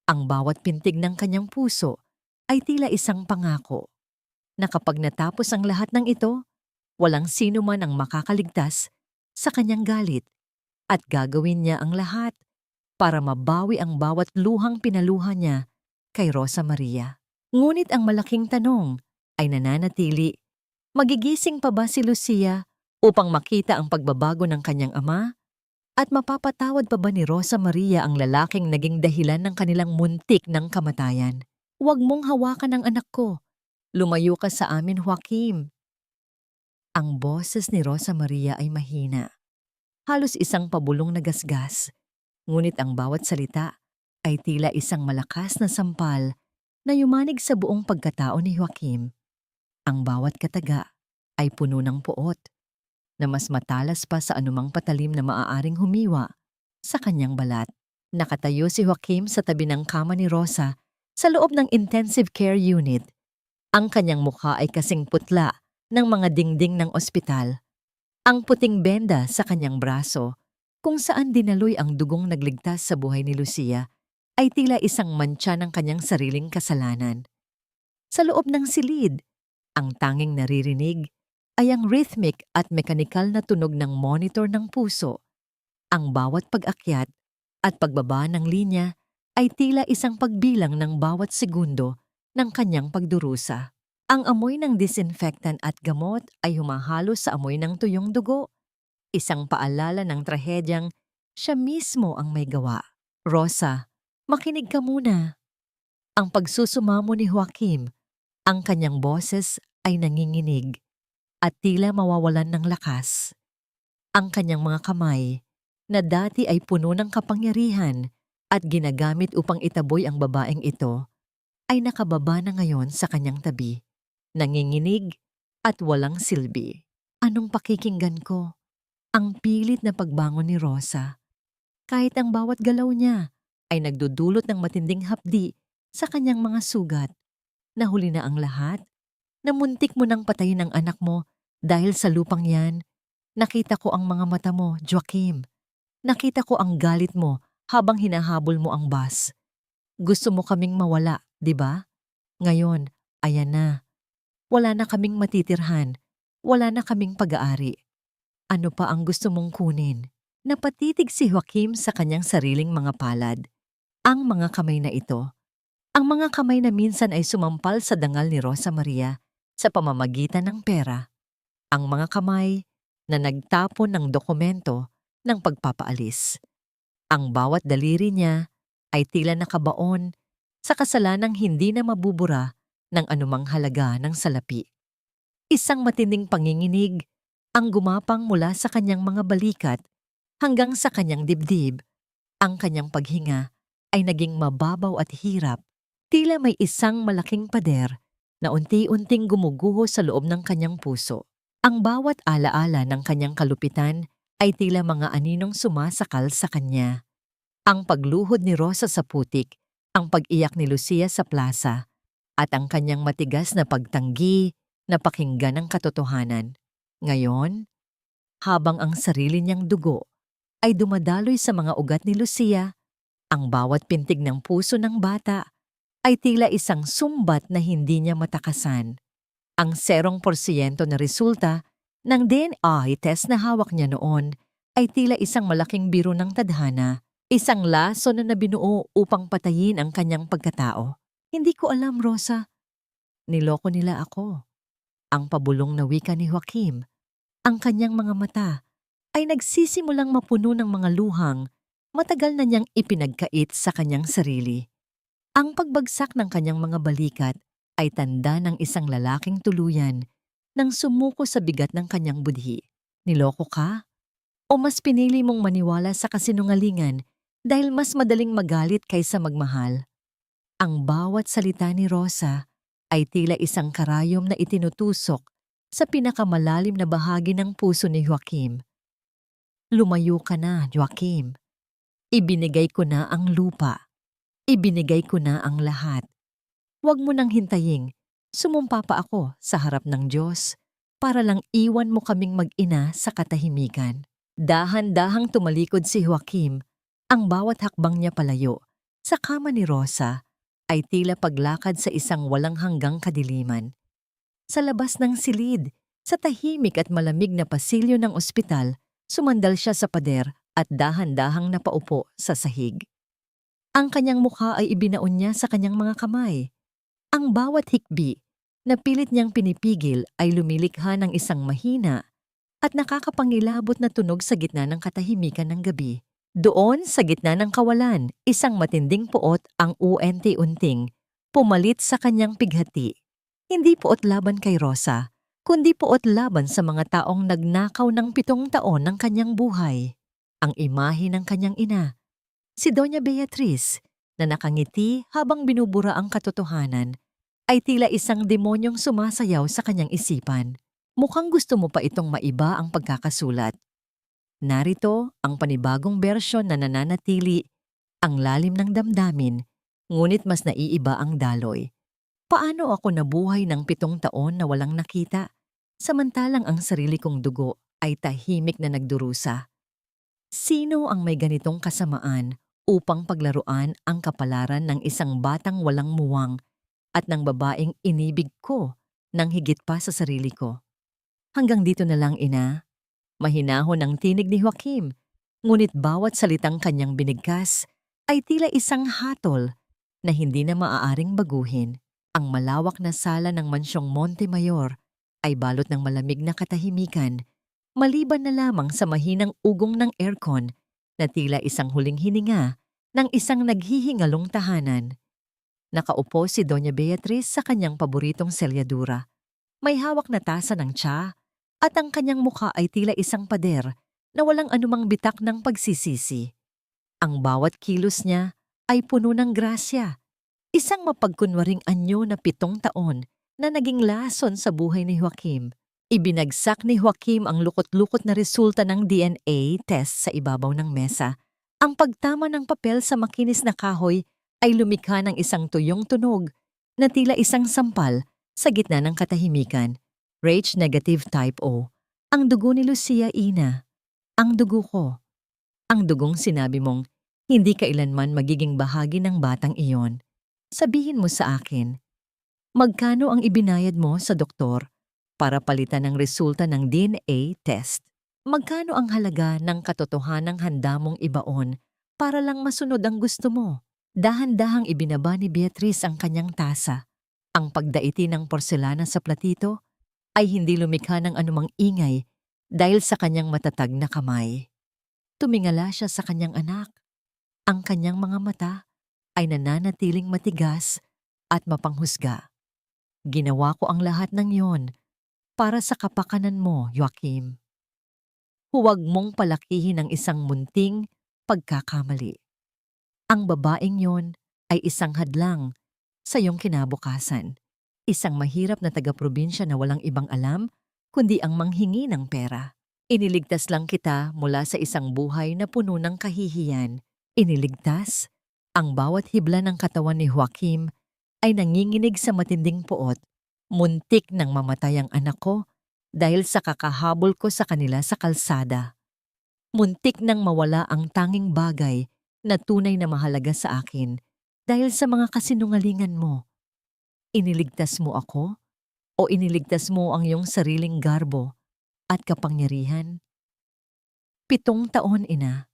Ang bawat pintig ng kanyang puso ay tila isang pangako na kapag natapos ang lahat ng ito, walang sino man ang makakaligtas sa kanyang galit at gagawin niya ang lahat para mabawi ang bawat luhang pinaluha niya kay Rosa Maria. Ngunit ang malaking tanong ay nananatili, magigising pa ba si Lucia upang makita ang pagbabago ng kanyang ama? At mapapatawad pa ba ni Rosa Maria ang lalaking naging dahilan ng kanilang muntik ng kamatayan? Huwag mong hawakan ang anak ko. Lumayo ka sa amin, Joaquim. Ang boses ni Rosa Maria ay mahina. Halos isang pabulong na gasgas. Ngunit ang bawat salita ay tila isang malakas na sampal na yumanig sa buong pagkatao ni Joaquim. Ang bawat kataga ay puno ng puot na mas matalas pa sa anumang patalim na maaaring humiwa sa kanyang balat. Nakatayo si Joaquim sa tabi ng kama ni Rosa sa loob ng intensive care unit. Ang kanyang mukha ay kasing putla ng mga dingding ng ospital. Ang puting benda sa kanyang braso, kung saan dinaloy ang dugong nagligtas sa buhay ni Lucia, ay tila isang mantsa ng kanyang sariling kasalanan. Sa loob ng silid, ang tanging naririnig ay ang rhythmic at mekanikal na tunog ng monitor ng puso. Ang bawat pag-akyat at pagbaba ng linya ay tila isang pagbilang ng bawat segundo ng kanyang pagdurusa. Ang amoy ng disinfectant at gamot ay humahalo sa amoy ng tuyong dugo. Isang paalala ng trahedyang siya mismo ang may gawa. Rosa, makinig ka muna. Ang pagsusumamo ni Joaquim, ang kanyang boses ay nanginginig at tila mawawalan ng lakas. Ang kanyang mga kamay, na dati ay puno ng kapangyarihan at ginagamit upang itaboy ang babaeng ito, ay nakababa na ngayon sa kanyang tabi, nanginginig at walang silbi. Anong pakikinggan ko? Ang pilit na pagbangon ni Rosa. Kahit ang bawat galaw niya ay nagdudulot ng matinding hapdi sa kanyang mga sugat. Nahuli na ang lahat, na muntik mo nang patayin ang anak mo dahil sa lupang yan. Nakita ko ang mga mata mo, Joaquim. Nakita ko ang galit mo habang hinahabol mo ang bus. Gusto mo kaming mawala, di ba? Ngayon, ayan na. Wala na kaming matitirhan. Wala na kaming pag-aari. Ano pa ang gusto mong kunin? Napatitig si Joaquim sa kanyang sariling mga palad. Ang mga kamay na ito. Ang mga kamay na minsan ay sumampal sa dangal ni Rosa Maria sa pamamagitan ng pera. Ang mga kamay na nagtapon ng dokumento ng pagpapaalis. Ang bawat daliri niya ay tila nakabaon sa kasalanang hindi na mabubura ng anumang halaga ng salapi. Isang matinding panginginig ang gumapang mula sa kanyang mga balikat hanggang sa kanyang dibdib. Ang kanyang paghinga ay naging mababaw at hirap. Tila may isang malaking pader na unti-unting gumuguho sa loob ng kanyang puso. Ang bawat alaala ng kanyang kalupitan ay tila mga aninong sumasakal sa kanya. Ang pagluhod ni Rosa sa putik, ang pag-iyak ni Lucia sa plaza, at ang kanyang matigas na pagtanggi na pakinggan ang katotohanan. Ngayon, habang ang sarili niyang dugo ay dumadaloy sa mga ugat ni Lucia, ang bawat pintig ng puso ng bata ay tila isang sumbat na hindi niya matakasan. Ang 0% na resulta ng DNA test na hawak niya noon ay tila isang malaking biro ng tadhana, isang laso na nabinuo upang patayin ang kanyang pagkatao. Hindi ko alam, Rosa. Niloko nila ako. Ang pabulong na wika ni Joaquim, ang kanyang mga mata ay nagsisimulang mapuno ng mga luhang matagal na niyang ipinagkait sa kanyang sarili. Ang pagbagsak ng kanyang mga balikat ay tanda ng isang lalaking tuluyan nang sumuko sa bigat ng kanyang budhi. Niloko ka? O mas pinili mong maniwala sa kasinungalingan dahil mas madaling magalit kaysa magmahal? Ang bawat salita ni Rosa ay tila isang karayom na itinutusok sa pinakamalalim na bahagi ng puso ni Joaquim. Lumayo ka na, Joaquim. Ibinigay ko na ang lupa. Ibinigay ko na ang lahat. Huwag mo nang hintayin. Sumumpa pa ako sa harap ng Diyos para lang iwan mo kaming mag-ina sa katahimikan. Dahan-dahang tumalikod si Joaquim. Ang bawat hakbang niya palayo sa kama ni Rosa ay tila paglakad sa isang walang hanggang kadiliman. Sa labas ng silid, sa tahimik at malamig na pasilyo ng ospital, sumandal siya sa pader at dahan-dahang napaupo sa sahig. Ang kanyang mukha ay ibinaon niya sa kanyang mga kamay. Ang bawat hikbi na pilit niyang pinipigil ay lumilikha ng isang mahina at nakakapangilabot na tunog sa gitna ng katahimikan ng gabi. Doon sa gitna ng kawalan, isang matinding puot ang unti-unting pumalit sa kanyang pighati. Hindi puot laban kay Rosa, kundi puot laban sa mga taong nagnakaw ng 7 taon ng kanyang buhay. Ang imahe ng kanyang ina, si Doña Beatriz, na nakangiti habang binubura ang katotohanan, ay tila isang demonyong sumasayaw sa kanyang isipan. Mukhang gusto mo pa itong maiba ang pagkakasulat. Narito ang panibagong bersyon na nananatili, ang lalim ng damdamin, ngunit mas naiiba ang daloy. Paano ako nabuhay ng 7 taon na walang nakita, samantalang ang sarili kong dugo ay tahimik na nagdurusa? Sino ang may ganitong kasamaan upang paglaruan ang kapalaran ng isang batang walang muwang at ng babaeng inibig ko nang higit pa sa sarili ko? Hanggang dito na lang, ina. Mahinahon ang tinig ni Joaquim, ngunit bawat salitang kanyang binigkas ay tila isang hatol na hindi na maaaring baguhin. Ang malawak na sala ng mansyong Montemayor ay balot ng malamig na katahimikan, maliban na lamang sa mahinang ugong ng aircon na tila isang huling hininga ng isang naghihingalong tahanan. Nakaupo si Doña Beatriz sa kanyang paboritong selyadura. May hawak na tasa ng tsa at ang kanyang mukha ay tila isang pader na walang anumang bitak ng pagsisisi. Ang bawat kilos niya ay puno ng grasya, isang mapagkunwaring anyo na 7 taon na naging lason sa buhay ni Joaquim. Ibinagsak ni Joaquim ang lukot-lukot na resulta ng DNA test sa ibabaw ng mesa. Ang pagtama ng papel sa makinis na kahoy ay lumikha ng isang tuyong tunog na tila isang sampal sa gitna ng katahimikan. Rh negative type O. Ang dugo ni Lucia, ina. Ang dugo ko. Ang dugong sinabi mong hindi kailanman magiging bahagi ng batang iyon. Sabihin mo sa akin, magkano ang ibinayad mo sa doktor para palitan ang resulta ng DNA test? Magkano ang halaga ng katotohanang handa mong ibaon para lang masunod ang gusto mo? Dahan-dahang ibinaba ni Beatriz ang kanyang tasa. Ang pagdaiti ng porselana sa platito ay hindi lumikha ng anumang ingay dahil sa kanyang matatag na kamay. Tumingala siya sa kanyang anak. Ang kanyang mga mata ay nananatiling matigas at mapanghusga. Ginawa ko ang lahat ng yon para sa kapakanan mo, Joaquim. Huwag mong palakihin ang isang munting pagkakamali. Ang babaeng yon ay isang hadlang sa iyong kinabukasan. Isang mahirap na taga-probinsya na walang ibang alam kundi ang manghingi ng pera. Iniligtas lang kita mula sa isang buhay na puno ng kahihiyan. Iniligtas ang bawat hibla ng katawan ni Joaquim ay nanginginig sa matinding puot. Muntik nang mamatay ang anak ko dahil sa kakahabol ko sa kanila sa kalsada. Muntik nang mawala ang tanging bagay na tunay na mahalaga sa akin dahil sa mga kasinungalingan mo. Iniligtas mo ako o iniligtas mo ang iyong sariling garbo at kapangyarihan? 7 taon, ina.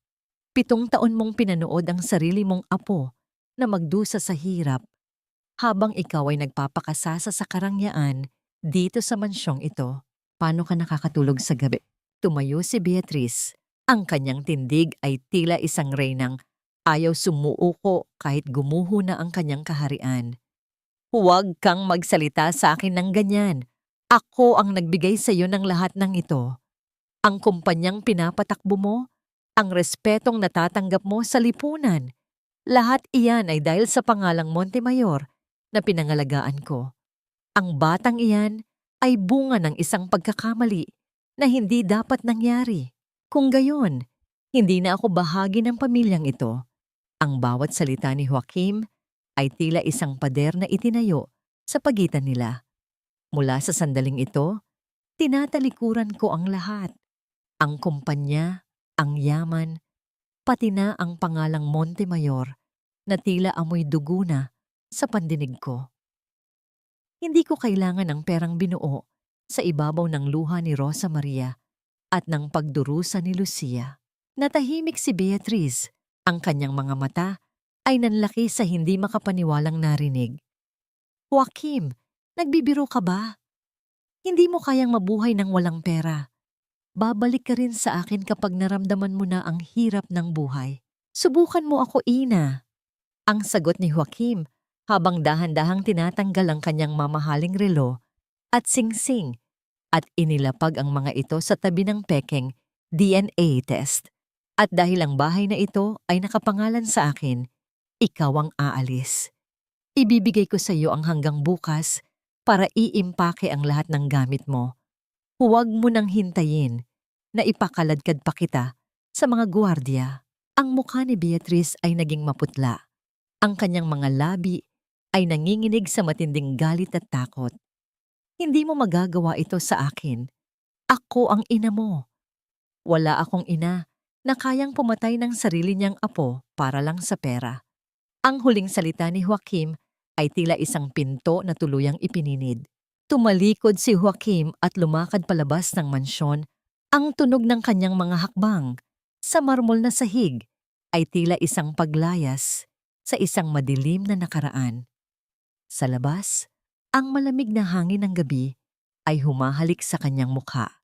7 taon mong pinanood ang sarili mong apo na magdusa sa hirap habang ikaw ay nagpapakasasa sa karangyaan dito sa mansyong ito. Paano ka nakakatulog sa gabi? Tumayo si Beatrice. Ang kanyang tindig ay tila isang reynang ayaw sumuuko kahit gumuho na ang kanyang kaharian. Huwag kang magsalita sa akin ng ganyan. Ako ang nagbigay sa iyo ng lahat ng ito. Ang kumpanyang pinapatakbo mo, ang respetong natatanggap mo sa lipunan. Lahat iyan ay dahil sa pangalang Montemayor na pinangalagaan ko. Ang batang iyan ay bunga ng isang pagkakamali na hindi dapat nangyari. Kung gayon, hindi na ako bahagi ng pamilyang ito. Ang bawat salita ni Joaquim ay tila isang pader na itinayo sa pagitan nila. Mula sa sandaling ito, tinatalikuran ko ang lahat. Ang kumpanya, ang yaman, pati na ang pangalang Montemayor na tila amoy dugo na sa pandinig ko. Hindi ko kailangan ng perang binuo sa ibabaw ng luha ni Rosa Maria at ng pagdurusa ni Lucia. Natahimik si Beatrice. Ang kanyang mga mata ay nanlaki sa hindi makapaniwalang narinig. Joaquim, nagbibiro ka ba? Hindi mo kayang mabuhay ng walang pera. Babalik ka rin sa akin kapag naramdaman mo na ang hirap ng buhay. Subukan mo ako, ina. Ang sagot ni Joaquim habang dahan-dahang tinatanggal ang kanyang mamahaling relo at singsing at inilapag ang mga ito sa tabi ng pekeng DNA test. At dahil ang bahay na ito ay nakapangalan sa akin, ikaw ang aalis. Ibibigay ko sa iyo ang hanggang bukas para iimpake ang lahat ng gamit mo. Huwag mo nang hintayin na ipakaladkad pa kita sa mga gwardiya. Ang mukha ni Beatrice ay naging maputla. Ang kanyang mga labi ay nanginginig sa matinding galit at takot. Hindi mo magagawa ito sa akin. Ako ang ina mo. Wala akong ina na kayang pumatay ng sarili niyang apo para lang sa pera. Ang huling salita ni Joaquim ay tila isang pinto na tuluyang ipininid. Tumalikod si Joaquim at lumakad palabas ng mansyon. Ang tunog ng kanyang mga hakbang sa marmol na sahig ay tila isang paglayas sa isang madilim na nakaraan. Sa labas, ang malamig na hangin ng gabi ay humahalik sa kanyang mukha.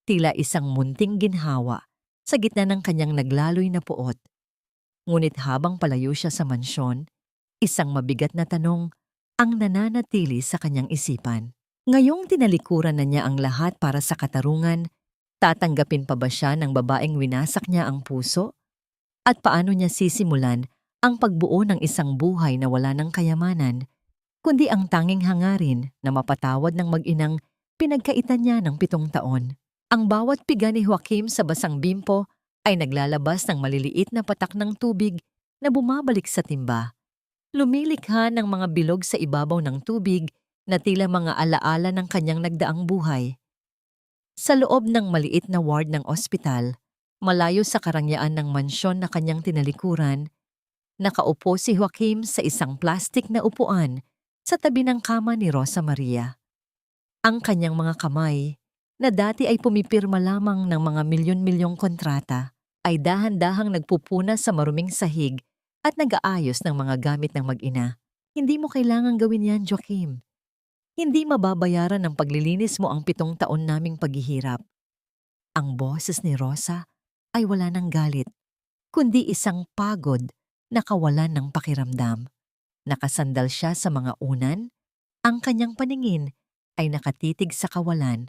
Tila isang munting ginhawa sa gitna ng kanyang naglaloy na puot. Ngunit habang palayo siya sa mansyon, isang mabigat na tanong ang nananatili sa kanyang isipan. Ngayong tinalikuran na niya ang lahat para sa katarungan, tatanggapin pa ba siya ng babaeng winasak niya ang puso? At paano niya sisimulan ang pagbuo ng isang buhay na wala ng kayamanan, kundi ang tanging hangarin na mapatawad ng mag-inang pinagkaitan niya ng 7 taon? Ang bawat piga ni Joaquim sa basang bimpo ay naglalabas ng maliliit na patak ng tubig na bumabalik sa timba. Lumilikha ng mga bilog sa ibabaw ng tubig na tila mga alaala ng kanyang nagdaang buhay. Sa loob ng maliit na ward ng ospital, malayo sa karangyaan ng mansyon na kanyang tinalikuran, nakaupo si Joaquim sa isang plastik na upuan sa tabi ng kama ni Rosa Maria. Ang kanyang mga kamay, na dati ay pumipirma lamang ng mga milyon-milyong kontrata, ay dahan-dahang nagpupuna sa maruming sahig at nag-aayos ng mga gamit ng mag-ina. Hindi mo kailangang gawin yan, Joaquim. Hindi mababayaran ng paglilinis mo ang 7 taon naming paghihirap. Ang boses ni Rosa ay wala ng galit, kundi isang pagod na kawalan ng pakiramdam. Nakasandal siya sa mga unan, ang kanyang paningin ay nakatitig sa kawalan,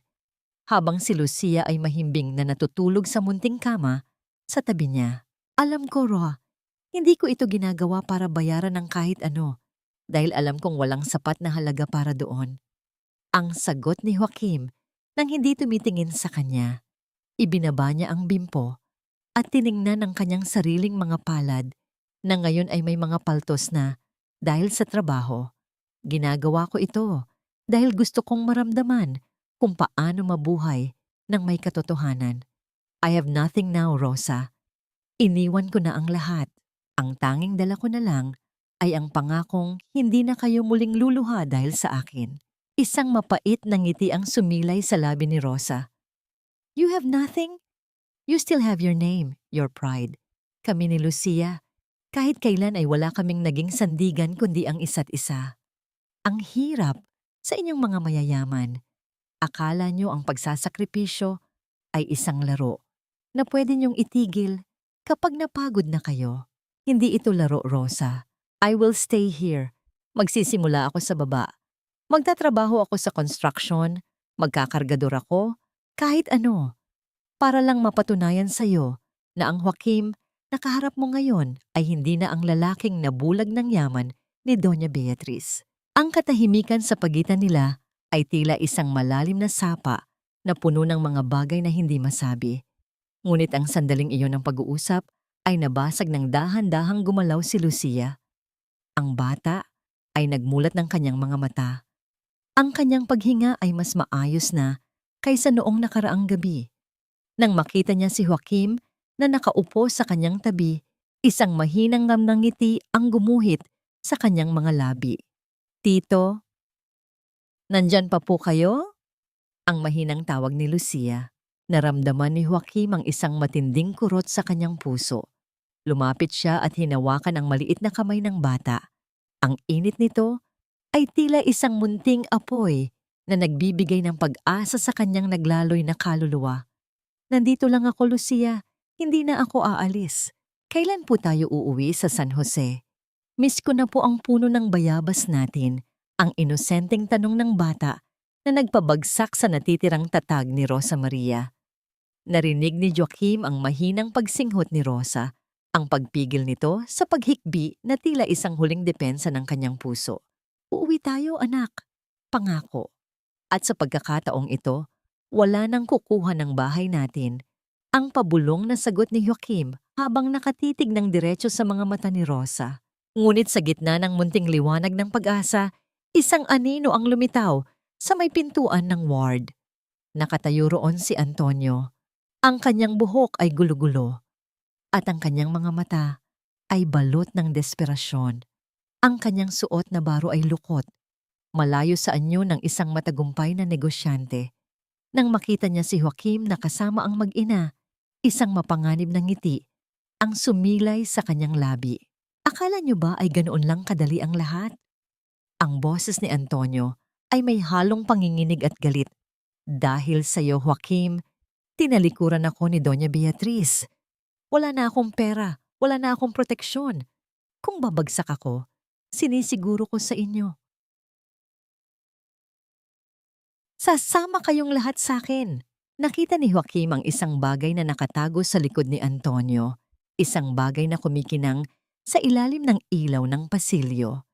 habang si Lucia ay mahimbing na natutulog sa munting kama sa tabi niya. Alam ko, Ro, hindi ko ito ginagawa para bayaran ng kahit ano, dahil alam kong walang sapat na halaga para doon. Ang sagot ni Joaquim nang hindi tumitingin sa kanya. Ibinaba niya ang bimpo at tiningnan ang kanyang sariling mga palad na ngayon ay may mga paltos na dahil sa trabaho. Ginagawa ko ito dahil gusto kong maramdaman kung paano mabuhay ng may katotohanan. I have nothing now, Rosa. Iniwan ko na ang lahat. Ang tanging dala ko na lang ay ang pangakong hindi na kayo muling luluha dahil sa akin. Isang mapait na ngiti ang sumilay sa labi ni Rosa. You have nothing? You still have your name, your pride. Kami ni Lucia, kahit kailan ay wala kaming naging sandigan kundi ang isa't isa. Ang hirap sa inyong mga mayayaman. Akala nyo ang pagsasakripisyo ay isang laro na pwede nyong itigil kapag napagod na kayo. Hindi ito laro, Rosa. I will stay here. Magsisimula ako sa baba. Magtatrabaho ako sa construction, magkakargador ako, kahit ano, para lang mapatunayan sa'yo na ang Joaquim na kaharap mo ngayon ay hindi na ang lalaking nabulag ng yaman ni Doña Beatriz. Ang katahimikan sa pagitan nila ay tila isang malalim na sapa na puno ng mga bagay na hindi masabi. Ngunit ang sandaling iyon ng pag-uusap ay nabasag ng dahan-dahang gumalaw si Lucia. Ang bata ay nagmulat ng kanyang mga mata. Ang kanyang paghinga ay mas maayos na kaysa noong nakaraang gabi. Nang makita niya si Joaquim na nakaupo sa kanyang tabi, isang mahinang ngamnang ngiti ang gumuhit sa kanyang mga labi. Tito, nandyan pa po kayo? Ang mahinang tawag ni Lucia. Naramdaman ni Joaquim ang isang matinding kurot sa kanyang puso. Lumapit siya at hinawakan ang maliit na kamay ng bata. Ang init nito ay tila isang munting apoy na nagbibigay ng pag-asa sa kanyang naglaloy na kaluluwa. Nandito lang ako, Lucia. Hindi na ako aalis. Kailan po tayo uuwi sa San Jose? Miss ko na po ang puno ng bayabas natin, ang inosenteng tanong ng bata na nagpabagsak sa natitirang tatag ni Rosa Maria. Narinig ni Joaquim ang mahinang pagsinghot ni Rosa, ang pagpigil nito sa paghikbi na tila isang huling depensa ng kanyang puso. Uuwi tayo, anak. Pangako. At sa pagkakataong ito, wala nang kukuha ng bahay natin. Ang pabulong na sagot ni Joaquim habang nakatitig ng diretso sa mga mata ni Rosa. Ngunit sa gitna ng munting liwanag ng pag-asa, isang anino ang lumitaw sa may pintuan ng ward. Nakatayo roon si Antonio. Ang kanyang buhok ay gulo-gulo at ang kanyang mga mata ay balot ng desperasyon. Ang kanyang suot na baro ay lukot, malayo sa anyo ng isang matagumpay na negosyante. Nang makita niya si Joaquim na kasama ang mag-ina, isang mapanganib na ngiti ang sumilay sa kanyang labi. Akala niyo ba ay ganoon lang kadali ang lahat? Ang boses ni Antonio ay may halong panginginig at galit. Dahil sa iyo, Joaquim, tinalikuran ako ni Doña Beatriz. Wala na akong pera, wala na akong proteksyon. Kung babagsak ako, sinisiguro ko sa inyo. Sasama kayong lahat sa akin. Nakita ni Joaquim ang isang bagay na nakatago sa likod ni Antonio. Isang bagay na kumikinang sa ilalim ng ilaw ng pasilyo.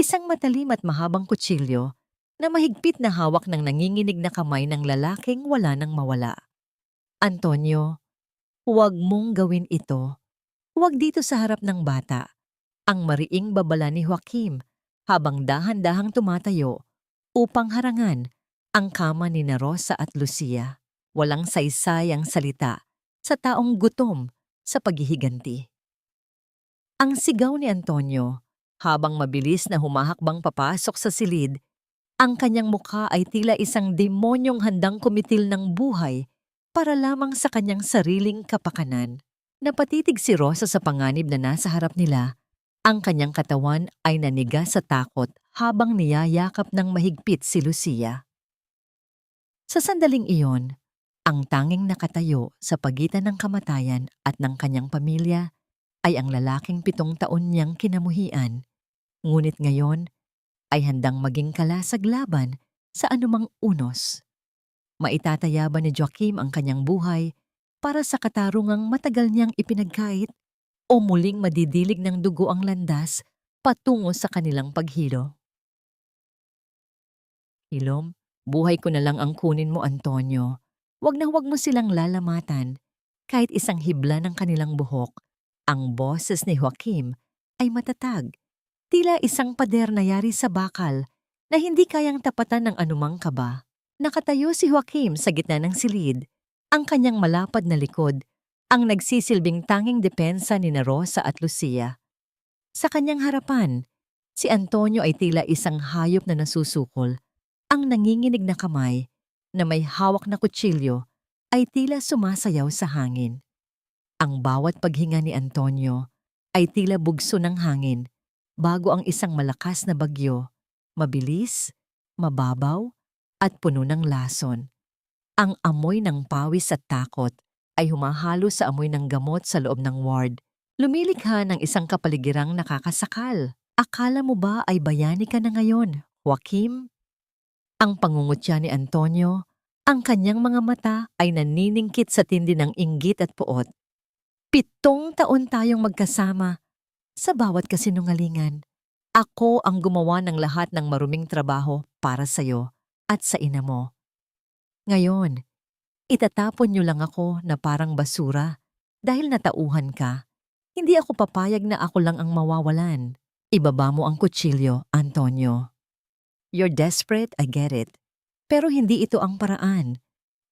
Isang matalim at mahabang kutsilyo na mahigpit na hawak ng nanginginig na kamay ng lalaking wala nang mawala. Antonio, huwag mong gawin ito. Huwag dito sa harap ng bata. Ang mariing babala ni Joaquim habang dahan-dahang tumatayo upang harangan ang kama ni na Rosa at Lucia. Walang saysayang salita sa taong gutom sa paghihiganti. Ang sigaw ni Antonio habang mabilis na humahakbang papasok sa silid, ang kanyang mukha ay tila isang demonyong handang kumitil ng buhay para lamang sa kanyang sariling kapakanan. Napatitig si Rosa sa panganib na nasa harap nila. Ang kanyang katawan ay naniga sa takot habang niyayakap ng mahigpit si Lucia. Sa sandaling iyon, ang tanging nakatayo sa pagitan ng kamatayan at ng kanyang pamilya ay ang lalaking 7 taon niyang kinamuhian. Ngunit ngayon ay handang maging kalasag laban sa anumang unos. Maitataya ba ni Joaquim ang kanyang buhay para sa katarungang matagal niyang ipinagkait o muling madidilig ng dugo ang landas patungo sa kanilang paghilo? Hilom, buhay ko na lang ang kunin mo, Antonio. Huwag na huwag mo silang lalamatan. Kahit isang hibla ng kanilang buhok, ang boses ni Joaquim ay matatag. Tila isang pader na yari sa bakal na hindi kayang tapatan ng anumang kaba. Nakatayo si Joaquim sa gitna ng silid, ang kanyang malapad na likod, ang nagsisilbing tanging depensa ni na Rosa at Lucia. Sa kanyang harapan, si Antonio ay tila isang hayop na nasusukol. Ang nanginginig na kamay na may hawak na kutsilyo ay tila sumasayaw sa hangin. Ang bawat paghinga ni Antonio ay tila bugso ng hangin bago ang isang malakas na bagyo, mabilis, mababaw, at puno ng lason. Ang amoy ng pawis at takot ay humahalo sa amoy ng gamot sa loob ng ward. Lumilikha ng isang kapaligirang nakakasakal. Akala mo ba ay bayani ka na ngayon, Joaquim? Ang pangungutya ni Antonio, ang kanyang mga mata ay naniningkit sa tindi ng inggit at puot. 7 taon tayong magkasama. Sa bawat kasinungalingan, ako ang gumawa ng lahat ng maruming trabaho para sa'yo at sa ina mo. Ngayon, itatapon niyo lang ako na parang basura dahil natauhan ka. Hindi ako papayag na ako lang ang mawawalan. Ibaba mo ang kutsilyo, Antonio. You're desperate, I get it. Pero hindi ito ang paraan.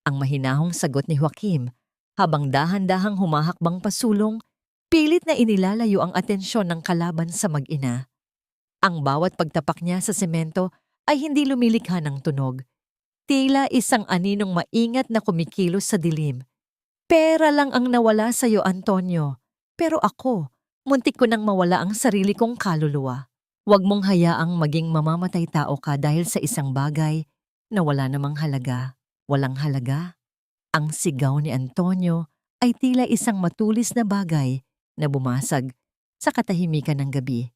Ang mahinahong sagot ni Joaquim habang dahan-dahang humahakbang pasulong, pilit na inilalayo ang atensyon ng kalaban sa mag-ina. Ang bawat pagtapak niya sa semento ay hindi lumilikha ng tunog. Tila isang aninong maingat na kumikilos sa dilim. Pera lang ang nawala sa iyo, Antonio. Pero ako, muntik ko nang mawala ang sarili kong kaluluwa. Huwag mong hayaang maging mamamatay tao ka dahil sa isang bagay na wala namang halaga. Walang halaga. Ang sigaw ni Antonio ay tila isang matulis na bagay na bumasag sa katahimikan ng gabi.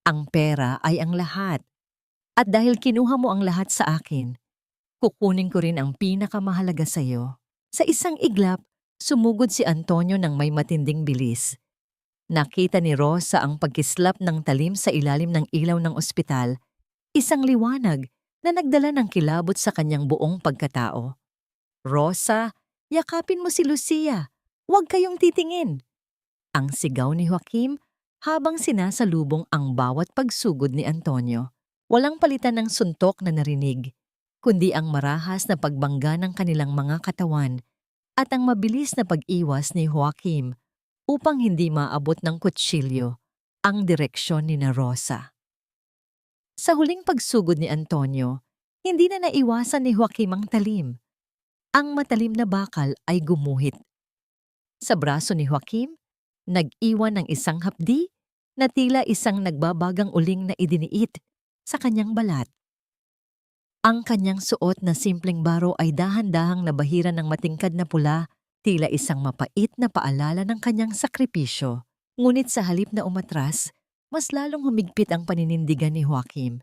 Ang pera ay ang lahat. At dahil kinuha mo ang lahat sa akin, kukunin ko rin ang pinakamahalaga sa iyo. Sa isang iglap, sumugod si Antonio ng may matinding bilis. Nakita ni Rosa ang pagkislap ng talim sa ilalim ng ilaw ng ospital, isang liwanag na nagdala ng kilabot sa kanyang buong pagkatao. Rosa, yakapin mo si Lucia. Huwag kayong titingin. Ang sigaw ni Joaquim habang sinasalubong ang bawat pagsugod ni Antonio. Walang palitan ng suntok na narinig, kundi ang marahas na pagbangga ng kanilang mga katawan at ang mabilis na pag-iwas ni Joaquim upang hindi maabot ng kutsilyo ang direksyon ni na Rosa. Sa huling pagsugod ni Antonio, hindi na naiwasan ni Joaquim ang talim. Ang matalim na bakal ay gumuhit. Sa braso ni Joaquim, nag-iwan ng isang hapdi na tila isang nagbabagang uling na idiniit sa kanyang balat. Ang kanyang suot na simpleng baro ay dahan-dahang nabahiran ng matingkad na pula, tila isang mapait na paalala ng kanyang sakripisyo. Ngunit sa halip na umatras, mas lalong humigpit ang paninindigan ni Joaquim.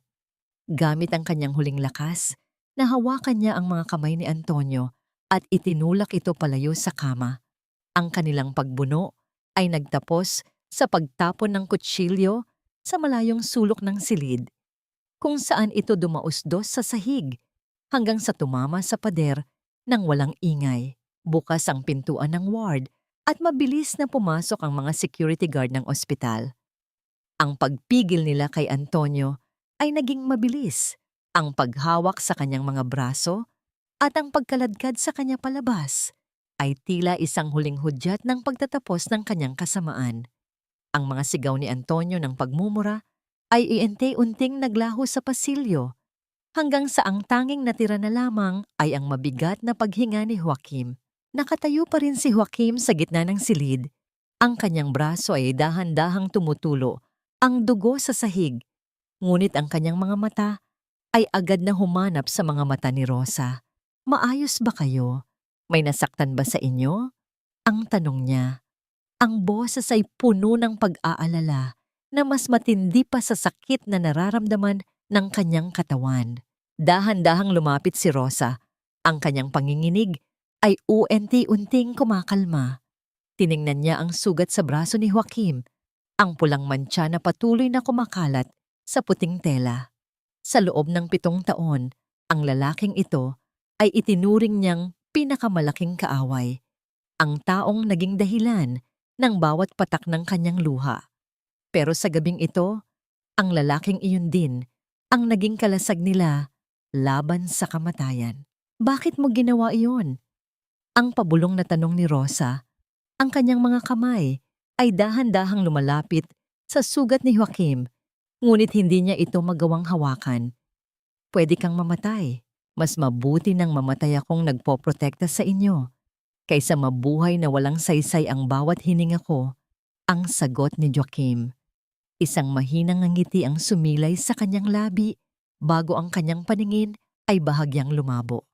Gamit ang kanyang huling lakas, nahawakan niya ang mga kamay ni Antonio at itinulak ito palayo sa kama. Ang kanilang pagbuno ay nagtapos sa pagtapon ng kutsilyo sa malayong sulok ng silid, kung saan ito dumausdos sa sahig hanggang sa tumama sa pader nang walang ingay. Bukas ang pintuan ng ward at mabilis na pumasok ang mga security guard ng ospital. Ang pagpigil nila kay Antonio ay naging mabilis, ang paghawak sa kanyang mga braso at ang pagkaladkad sa kanya palabas ay tila isang huling hudyat ng pagtatapos ng kanyang kasamaan. Ang mga sigaw ni Antonio ng pagmumura ay iunti-unting naglaho sa pasilyo hanggang sa ang tanging natira na lamang ay ang mabigat na paghinga ni Joaquim. Nakatayo pa rin si Joaquim sa gitna ng silid. Ang kanyang braso ay dahan-dahang tumutulo, ang dugo sa sahig. Ngunit ang kanyang mga mata ay agad na humanap sa mga mata ni Rosa. Maayos ba kayo? May nasaktan ba sa inyo? Ang tanong niya. Ang boses ay puno ng pag-aalala na mas matindi pa sa sakit na nararamdaman ng kanyang katawan. Dahan-dahang lumapit si Rosa. Ang kanyang panginginig ay unti-unting kumakalma. Tiningnan niya ang sugat sa braso ni Joaquim, ang pulang mantsa na patuloy na kumakalat sa puting tela. Sa loob ng 7 taon, ang lalaking ito ay itinuring niyang pinakamalaking kaaway, ang taong naging dahilan ng bawat patak ng kanyang luha. Pero sa gabing ito, Ang lalaking iyon din ang naging kalasag nila laban sa kamatayan. Bakit mo ginawa iyon? Ang pabulong na tanong ni Rosa. Ang kanyang mga kamay ay dahan-dahang lumalapit sa sugat ni Joaquim, ngunit hindi niya ito magawang hawakan. Pwede kang mamatay. Mas mabuti nang mamatay akong nagpoprotekta sa inyo kaysa mabuhay na walang saysay ang bawat hininga ko, ang sagot ni Joaquim. Isang mahinang ngiti ang sumilay sa kanyang labi bago ang kanyang paningin ay bahagyang lumabo.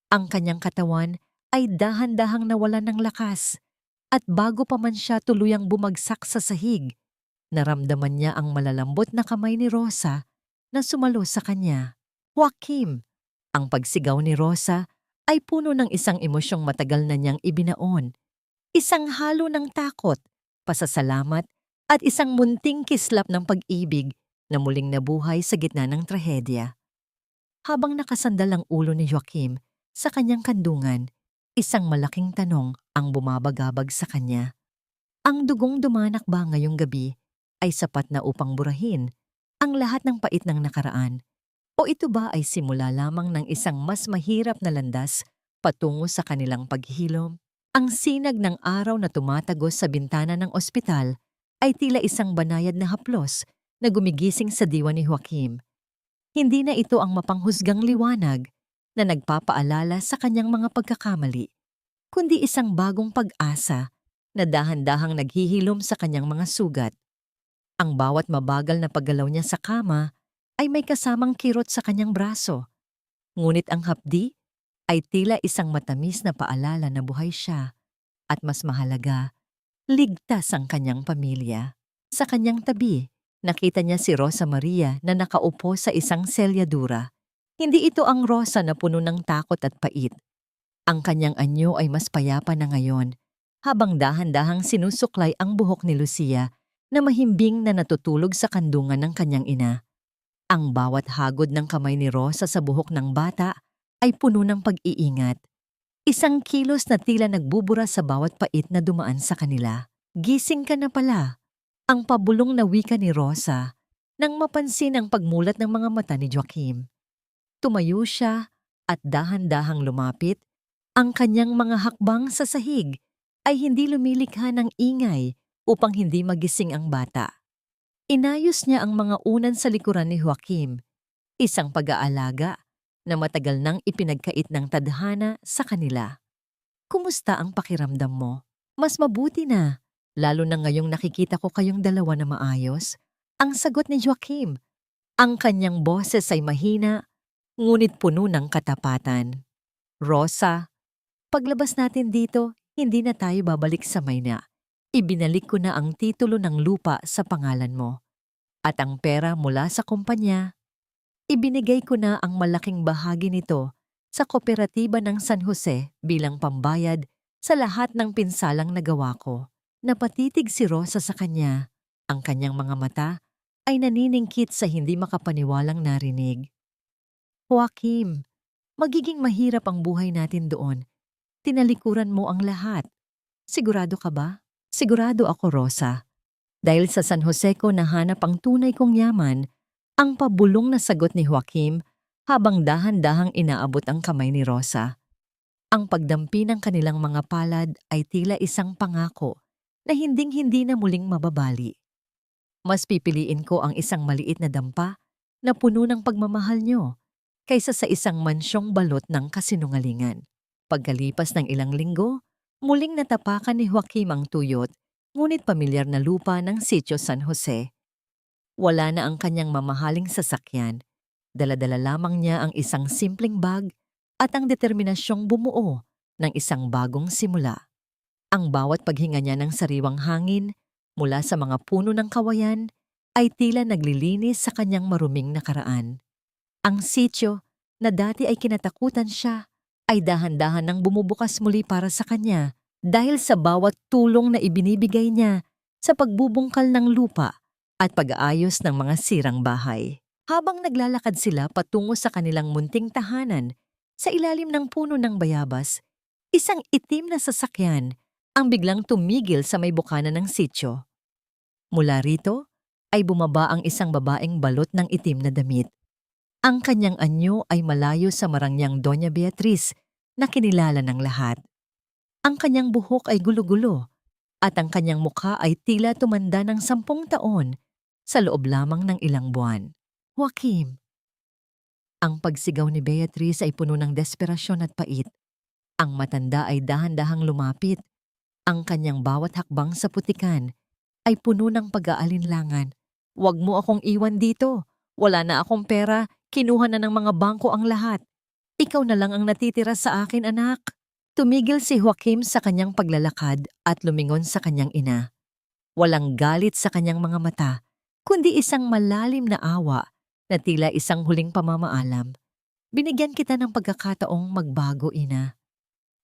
Ang kanyang katawan ay dahan-dahang nawalan ng lakas at bago pa man siya tuluyang bumagsak sa sahig, naramdaman niya ang malalambot na kamay ni Rosa na sumalo sa kanya. Joaquim! Ang pagsigaw ni Rosa ay puno ng isang emosyong matagal na niyang ibinaon. Isang halo ng takot, pasasalamat at isang munting kislap ng pag-ibig na muling nabuhay sa gitna ng trahedya. Habang nakasandal ang ulo ni Joaquim sa kanyang kandungan, isang malaking tanong ang bumabagabag sa kanya. Ang dugong dumanak ba ngayong gabi ay sapat na upang burahin ang lahat ng pait ng nakaraan? O ito ba ay simula lamang ng isang mas mahirap na landas patungo sa kanilang paghilom? Ang sinag ng araw na tumatagos sa bintana ng ospital ay tila isang banayad na haplos na gumigising sa diwa ni Joaquim. Hindi na ito ang mapanghusgang liwanag na nagpapaalala sa kanyang mga pagkakamali, kundi isang bagong pag-asa na dahan-dahang naghihilom sa kanyang mga sugat. Ang bawat mabagal na paggalaw niya sa kama ay may kasamang kirot sa kanyang braso. Ngunit ang hapdi ay tila isang matamis na paalala na buhay siya at mas mahalaga, ligtas ang kanyang pamilya. Sa kanyang tabi, nakita niya si Rosa Maria na nakaupo sa isang selyadura. Hindi ito ang Rosa na puno ng takot at pait. Ang kanyang anyo ay mas payapa na ngayon, habang dahan-dahang sinusuklay ang buhok ni Lucia na mahimbing na natutulog sa kandungan ng kanyang ina. Ang bawat hagod ng kamay ni Rosa sa buhok ng bata ay puno ng pag-iingat. Isang kilos na tila nagbubura sa bawat pait na dumaan sa kanila. Gising ka na pala. Ang pabulong na wika ni Rosa nang mapansin ang pagmulat ng mga mata ni Joaquim. Tumayo siya at dahan-dahang lumapit. Ang kanyang mga hakbang sa sahig ay hindi lumilikha ng ingay upang hindi magising ang bata. Inayos niya ang mga unan sa likuran ni Joaquim, isang pag-aalaga na matagal nang ipinagkait ng tadhana sa kanila. Kumusta ang pakiramdam mo? Mas mabuti na, lalo na ngayong nakikita ko kayong dalawa na maayos. Ang sagot ni Joaquim. Ang kanyang boses ay mahina, ngunit puno ng katapatan. Rosa, paglabas natin dito, hindi na tayo babalik sa Mayna. Ibinalik ko na ang titulo ng lupa sa pangalan mo. At ang pera mula sa kumpanya, ibinigay ko na ang malaking bahagi nito sa kooperatiba ng San Jose bilang pambayad sa lahat ng pinsalang nagawa ko. Napatitig si Rosa sa kanya. Ang kanyang mga mata ay naniningkit sa hindi makapaniwalang narinig. Joaquim, magiging mahirap ang buhay natin doon. Tinalikuran mo ang lahat. Sigurado ka ba? Sigurado ako, Rosa. Dahil sa San Jose ko nahanap ang tunay kong yaman, ang pabulong na sagot ni Joaquim habang dahan-dahang inaabot ang kamay ni Rosa. Ang pagdampi ng kanilang mga palad ay tila isang pangako na hinding-hindi na muling mababali. Mas pipiliin ko ang isang maliit na dampa na puno ng pagmamahal nyo kaysa sa isang mansyong balot ng kasinungalingan. Pagkalipas ng ilang linggo, muling natapakan ni Joaquim ang tuyot, ngunit pamilyar na lupa ng Sitio San Jose. Wala na ang kanyang mamahaling sasakyan. Dala-dala lamang niya ang isang simpleng bag at ang determinasyong bumuo ng isang bagong simula. Ang bawat paghinga niya ng sariwang hangin mula sa mga puno ng kawayan ay tila naglilinis sa kanyang maruming nakaraan. Ang sitio na dati ay kinatakutan siya ay dahan-dahan nang bumubukas muli para sa kanya dahil sa bawat tulong na ibinibigay niya sa pagbubungkal ng lupa at pag-aayos ng mga sirang bahay. Habang naglalakad sila patungo sa kanilang munting tahanan sa ilalim ng puno ng bayabas, isang itim na sasakyan ang biglang tumigil sa may bukana ng sitio. Mula rito, ay bumaba ang isang babaeng balot ng itim na damit. Ang kanyang anyo ay malayo sa marangyang Doña Beatriz na kinilala ng lahat. Ang kanyang buhok ay gulo-gulo at ang kanyang mukha ay tila tumanda ng 10 taon sa loob lamang ng ilang buwan. Joaquim! Ang pagsigaw ni Beatriz ay puno ng desperasyon at pait. Ang matanda ay dahan-dahang lumapit. Ang kanyang bawat hakbang sa putikan ay puno ng pag-aalinlangan. "Huwag mo akong iwan dito. Wala na akong pera. Kinuha na ng mga bangko ang lahat. Ikaw na lang ang natitira sa akin, anak." Tumigil si Joaquim sa kanyang paglalakad at lumingon sa kanyang ina. Walang galit sa kanyang mga mata, kundi isang malalim na awa na tila isang huling pamamaalam. "Binigyan kita ng pagkakataong magbago, ina.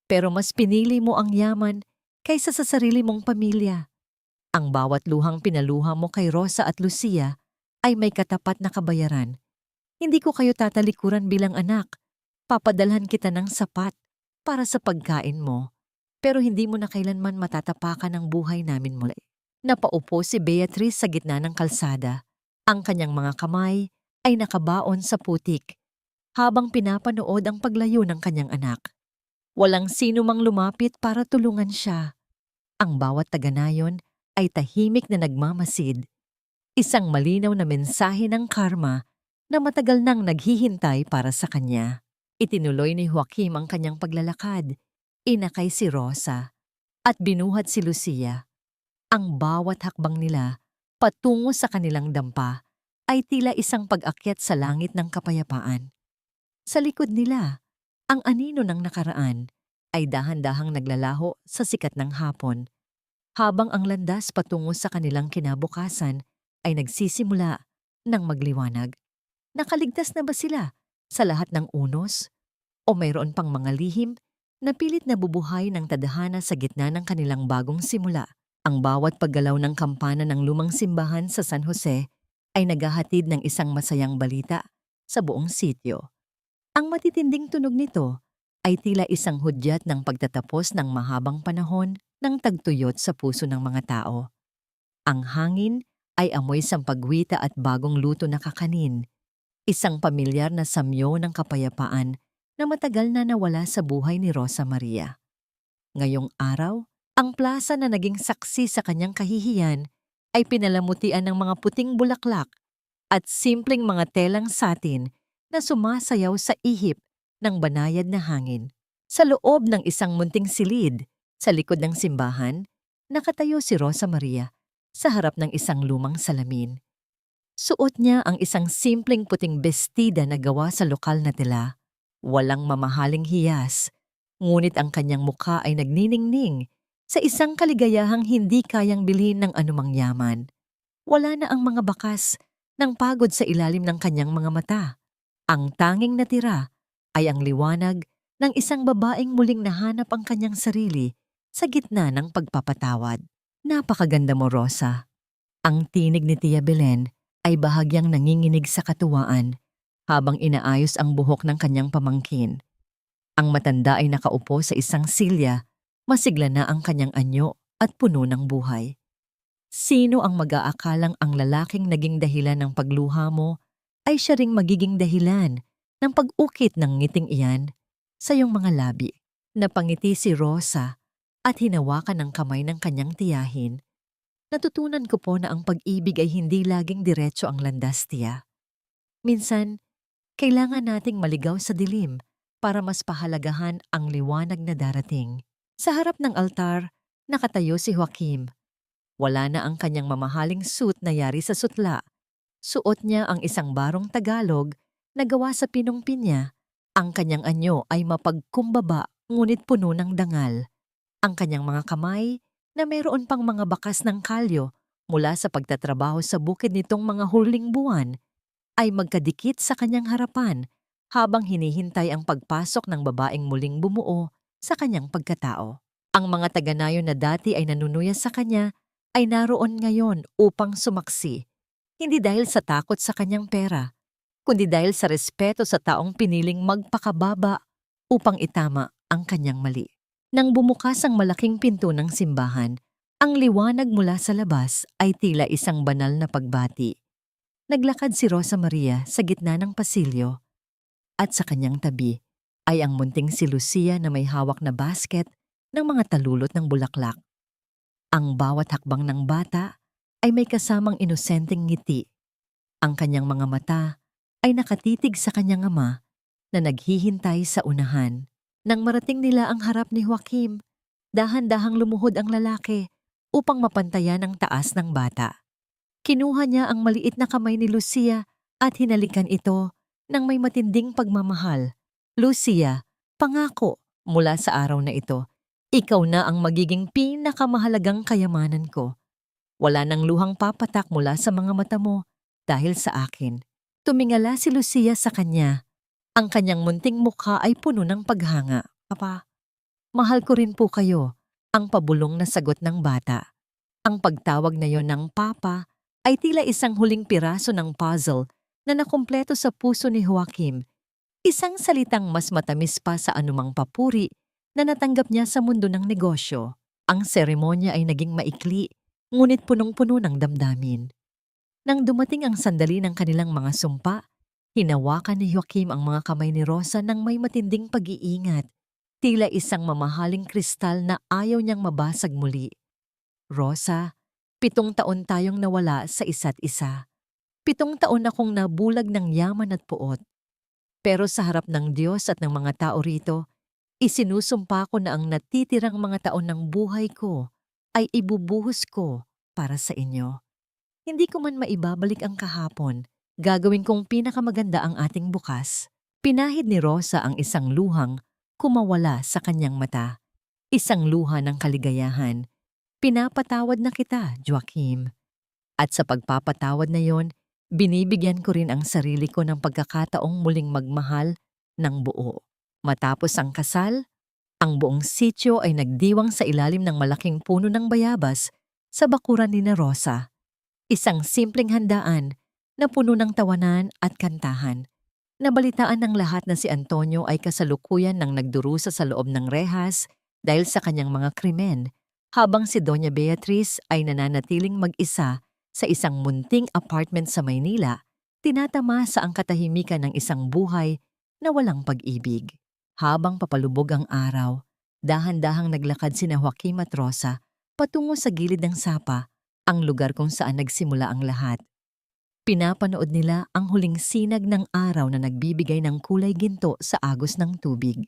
Pero mas pinili mo ang yaman kaysa sa sarili mong pamilya. Ang bawat luhang pinaluha mo kay Rosa at Lucia ay may katapat na kabayaran. Hindi ko kayo tatalikuran bilang anak. Papadalhan kita ng sapat para sa pagkain mo, pero hindi mo na kailanman matatapakan ang buhay namin muli." Napaupo si Beatriz sa gitna ng kalsada. Ang kanyang mga kamay ay nakabaon sa putik habang pinapanood ang paglayo ng kanyang anak. Walang sino mang lumapit para tulungan siya. Ang bawat taga-nayon ay tahimik na nagmamasid. Isang malinaw na mensahe ng karma na matagal nang naghihintay para sa kanya. Itinuloy ni Joaquim ang kanyang paglalakad. Inakay si Rosa at binuhat si Lucia. Ang bawat hakbang nila patungo sa kanilang dampa ay tila isang pag-akyat sa langit ng kapayapaan. Sa likod nila, ang anino ng nakaraan ay dahan-dahang naglalaho sa sikat ng hapon, habang ang landas patungo sa kanilang kinabukasan ay nagsisimula ng magliwanag. Nakaligtas na ba sila sa lahat ng unos? O mayroon pang mga lihim na pilit na bubuhay ng tadhana sa gitna ng kanilang bagong simula? Ang bawat paggalaw ng kampana ng lumang simbahan sa San Jose ay naghahatid ng isang masayang balita sa buong sitio. Ang matitinding tunog nito ay tila isang hudyat ng pagtatapos ng mahabang panahon ng tagtuyot sa puso ng mga tao. Ang hangin ay amoy sampagwita at bagong luto na kakanin, isang pamilyar na samyo ng kapayapaan na matagal na nawala sa buhay ni Rosa Maria. Ngayong araw, ang plaza na naging saksi sa kanyang kahihiyan ay pinalamutian ng mga puting bulaklak at simpleng mga telang satin na sumasayaw sa ihip ng banayad na hangin. Sa loob ng isang munting silid, sa likod ng simbahan, nakatayo si Rosa Maria sa harap ng isang lumang salamin. Suot niya ang isang simpleng puting bestida na gawa sa lokal na tela. Walang mamahaling hiyas, ngunit ang kanyang mukha ay nagniningning sa isang kaligayahang hindi kayang bilhin ng anumang yaman. Wala na ang mga bakas ng pagod sa ilalim ng kanyang mga mata. Ang tanging natira ay ang liwanag ng isang babaeng muling nahanap ang kanyang sarili sa gitna ng pagpapatawad. "Napakaganda mo, Rosa." Ang tinig ni Tia Belen ay bahagyang nanginginig sa katuwaan habang inaayos ang buhok ng kanyang pamangkin. Ang matanda ay nakaupo sa isang silya, masigla na ang kanyang anyo at puno ng buhay. Sino ang mag-aakalang ang lalaking naging dahilan ng pagluha mo ay siya ring magiging dahilan ng pag-ukit ng ngiting iyan sa iyong mga labi? Napangiti si Rosa at hinawakan ang kamay ng kanyang tiyahin. "Natutunan ko po na ang pag-ibig ay hindi laging diretso ang landas, tiya. Minsan, kailangan nating maligaw sa dilim para mas pahalagahan ang liwanag na darating." Sa harap ng altar, nakatayo si Joaquim. Wala na ang kanyang mamahaling suit na yari sa sutla. Suot niya ang isang barong Tagalog na gawa sa pinong pinya. Ang kanyang anyo ay mapagkumbaba ngunit puno ng dangal. Ang kanyang mga kamay na mayroon pang mga bakas ng kalyo mula sa pagtatrabaho sa bukid nitong mga huling buwan ay magkadikit sa kanyang harapan habang hinihintay ang pagpasok ng babaeng muling bumuo sa kanyang pagkatao. Ang mga taga-nayon na dati ay nanunuya sa kanya ay naroon ngayon upang sumaksi, hindi dahil sa takot sa kanyang pera, kundi dahil sa respeto sa taong piniling magpakababa upang itama ang kanyang mali. Nang bumukas ang malaking pinto ng simbahan, Ang liwanag mula sa labas ay tila isang banal na pagbati. Naglakad si Rosa Maria sa gitna ng pasilyo at sa kanyang tabi ay ang munting si Lucia na may hawak na basket ng mga talulot ng bulaklak. Ang bawat hakbang ng bata ay may kasamang inosenteng ngiti. Ang kanyang mga mata ay nakatitig sa kanyang ama na naghihintay sa unahan. Nang marating nila ang harap ni Joaquim, dahan-dahang lumuhod ang lalaki upang mapantayan ang taas ng bata. Kinuha niya ang maliit na kamay ni Lucia at hinalikan ito ng may matinding pagmamahal. Lucia, pangako mula sa araw na ito, ikaw na ang magiging pinakamahalagang kayamanan ko. Wala nang luhang papatak mula sa mga mata mo dahil sa akin. Tumingala si Lucia sa kanya. Ang kanyang munting mukha ay puno ng paghanga. Papa, mahal ko rin po kayo, ang pabulong na sagot ng bata. Ang pagtawag na yon ng papa ay tila isang huling piraso ng puzzle na nakumpleto sa puso ni Joaquim. Isang salitang mas matamis pa sa anumang papuri na natanggap niya sa mundo ng negosyo. Ang seremonya ay naging maikli, ngunit punong-puno ng damdamin. Nang dumating ang sandali ng kanilang mga sumpa, hinawakan ni Joaquim ang mga kamay ni Rosa ng may matinding pag-iingat, tila isang mamahaling kristal na ayaw niyang mabasag muli. Rosa, 7 taon tayong nawala sa isa't isa. 7 taon akong nabulag ng yaman at puot. Pero sa harap ng Diyos at ng mga tao rito, isinusumpa ko na ang natitirang mga taon ng buhay ko ay ibubuhos ko para sa inyo. Hindi ko man maibabalik ang kahapon, gagawin kong pinakamaganda ang ating bukas. Pinahid ni Rosa ang isang luhang kumawala sa kanyang mata. Isang luha ng kaligayahan. Pinapatawad na kita, Joaquim. At sa pagpapatawad na yon, binibigyan ko rin ang sarili ko ng pagkakataong muling magmahal ng buo. Matapos ang kasal, ang buong sityo ay nagdiwang sa ilalim ng malaking puno ng bayabas sa bakuran ni na Rosa. Isang simpleng handaan na puno ng tawanan at kantahan. Nabalitaan ng lahat na si Antonio ay kasalukuyan ng nagdurusa sa loob ng rehas dahil sa kanyang mga krimen, habang si Doña Beatriz ay nananatiling mag-isa sa isang munting apartment sa Maynila, tinatamasa ang katahimikan ng isang buhay na walang pag-ibig. Habang papalubog ang araw, dahan-dahang naglakad sina Joaquim at Rosa patungo sa gilid ng sapa, ang lugar kung saan nagsimula ang lahat. Pinapanood nila ang huling sinag ng araw na nagbibigay ng kulay ginto sa agos ng tubig.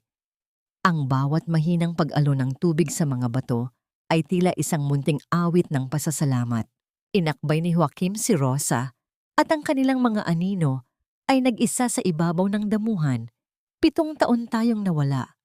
Ang bawat mahinang pag-alo ng tubig sa mga bato ay tila isang munting awit ng pasasalamat. Inakbay ni Joaquim si Rosa at ang kanilang mga anino ay nag-isa sa ibabaw ng damuhan. 7 taon tayong nawala.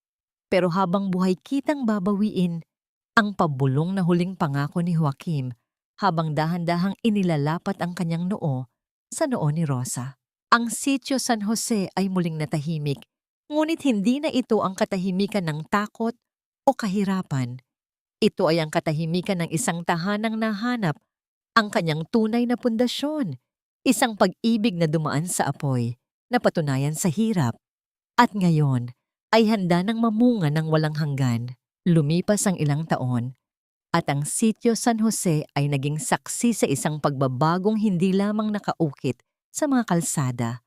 Pero habang buhay kitang babawiin, ang pabulong na huling pangako ni Joaquim habang dahan-dahang inilalapat ang kanyang noo sa noo ni Rosa. Ang sitio San Jose ay muling natahimik, ngunit hindi na ito ang katahimikan ng takot o kahirapan. Ito ay ang katahimikan ng isang tahanang nahanap ang kanyang tunay na pundasyon, isang pag-ibig na dumaan sa apoy, napatunayan sa hirap. At ngayon ay handa ng mamunga ng walang hanggan. Lumipas ang ilang taon, at ang sitio San Jose ay naging saksi sa isang pagbabagong hindi lamang nakaukit sa mga kalsada,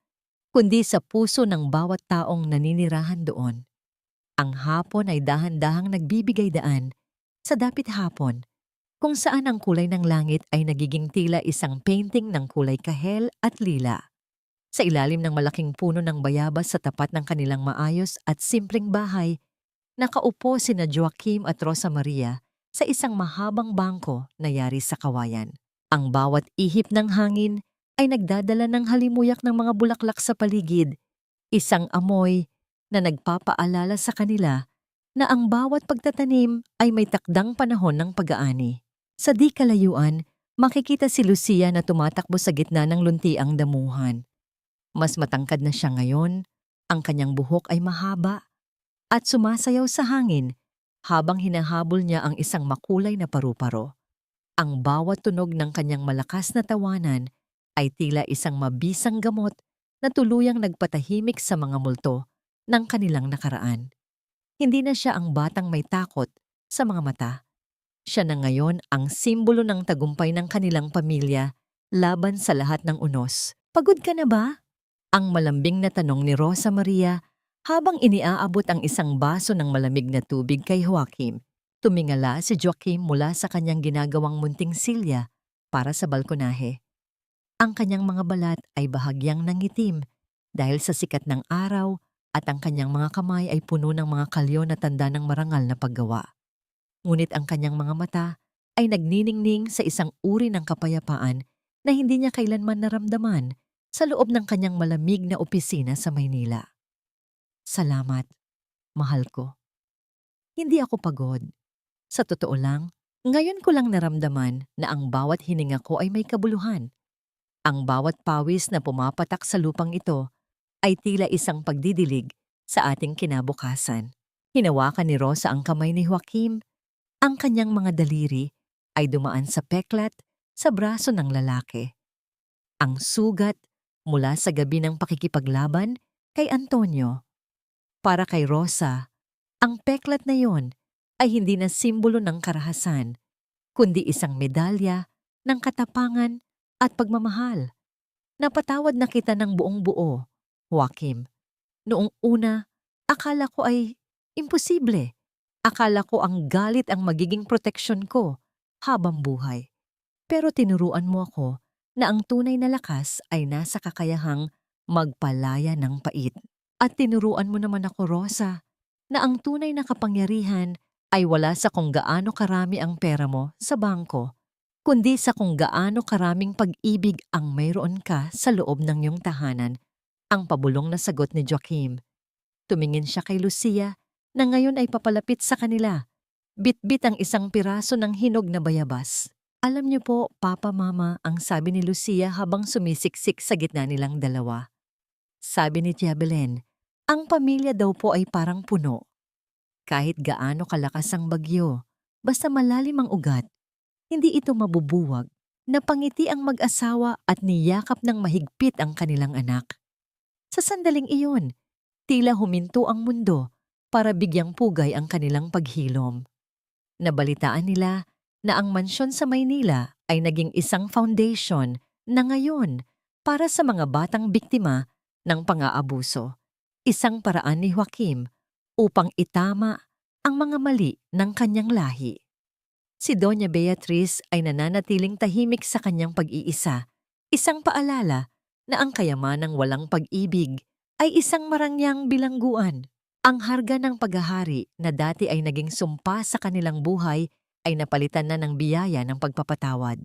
kundi sa puso ng bawat taong naninirahan doon. Ang hapon ay dahan-dahang nagbibigay daan sa dapit hapon, kung saan ang kulay ng langit ay nagiging tila isang painting ng kulay kahel at lila. Sa ilalim ng malaking puno ng bayabas sa tapat ng kanilang maayos at simpleng bahay, nakaupo sina Joaquim at Rosa Maria sa isang mahabang bangko na yari sa kawayan. Ang bawat ihip ng hangin ay nagdadala ng halimuyak ng mga bulaklak sa paligid, isang amoy na nagpapaalala sa kanila na ang bawat pagtatanim ay may takdang panahon ng pag-aani. Sa di kalayuan, makikita si Lucia na tumatakbo sa gitna ng luntiang damuhan. Mas matangkad na siya ngayon, ang kanyang buhok ay mahaba at sumasayaw sa hangin habang hinahabol niya ang isang makulay na paru-paro. Ang bawat tunog ng kanyang malakas na tawanan ay tila isang mabisang gamot na tuluyang nagpatahimik sa mga multo ng kanilang nakaraan. Hindi na siya ang batang may takot sa mga mata, Siya na ngayon ang simbolo ng tagumpay ng kanilang pamilya laban sa lahat ng unos. Pagod ka na ba? Ang malambing na tanong ni Rosa Maria habang iniaabot ang isang baso ng malamig na tubig kay Joaquim. Tumingala si Joaquim mula sa kanyang ginagawang munting silya para sa balkonahe. Ang kanyang mga balat ay bahagyang nangitim dahil sa sikat ng araw at ang kanyang mga kamay ay puno ng mga kalyo na tanda ng marangal na paggawa. Ngunit ang kanyang mga mata ay nagniningning sa isang uri ng kapayapaan na hindi niya kailanman naramdaman sa loob ng kanyang malamig na opisina sa Maynila. Salamat, mahal ko. Hindi ako pagod. Sa totoo lang, ngayon ko lang naramdaman na ang bawat hininga ko ay may kabuluhan. Ang bawat pawis na pumapatak sa lupang ito ay tila isang pagdidilig sa ating kinabukasan. Hinawakan ni Rosa ang kamay ni Joaquim. Ang kanyang mga daliri ay dumaan sa peklat sa braso ng lalaki. Ang sugat mula sa gabi ng pakikipaglaban kay Antonio. Para kay Rosa, ang peklat na yon ay hindi na simbolo ng karahasan, kundi isang medalya ng katapangan at pagmamahal. Napatawad na kita ng buong buo, Joaquim. Noong una, akala ko ay imposible. Akala ko ang galit ang magiging proteksyon ko habang buhay. Pero tinuruan mo ako na ang tunay na lakas ay nasa kakayahang magpalaya ng pait. At tinuruan mo naman ako, Rosa, na ang tunay na kapangyarihan ay wala sa kung gaano karami ang pera mo sa bangko, kundi sa kung gaano karaming pag-ibig ang mayroon ka sa loob ng iyong tahanan. Ang pabulong na sagot ni Joaquim. Tumingin siya kay Lucia na ngayon ay papalapit sa kanila. Bit-bit ang isang piraso ng hinog na bayabas. Alam niyo po, Papa, Mama, ang sabi ni Lucia habang sumisiksik sa gitna nilang dalawa. Sabi ni Tia Belen, ang pamilya daw po ay parang puno. Kahit gaano kalakas ang bagyo, basta malalim ang ugat, hindi ito mabubuwag. Napangiti ang mag-asawa at niyakap ng mahigpit ang kanilang anak. Sa sandaling iyon, tila huminto ang mundo para bigyang pugay ang kanilang paghilom. Nabalitaan nila na ang mansyon sa Maynila ay naging isang foundation na ngayon para sa mga batang biktima ng pang-aabuso. Isang paraan ni Joaquim upang itama ang mga mali ng kanyang lahi. Si Doña Beatriz ay nananatiling tahimik sa kanyang pag-iisa, isang paalala na ang kayamanang walang pag-ibig ay isang marangyang bilangguan. Ang harga ng paghahari na dati ay naging sumpa sa kanilang buhay ay napalitan na ng biyaya ng pagpapatawad.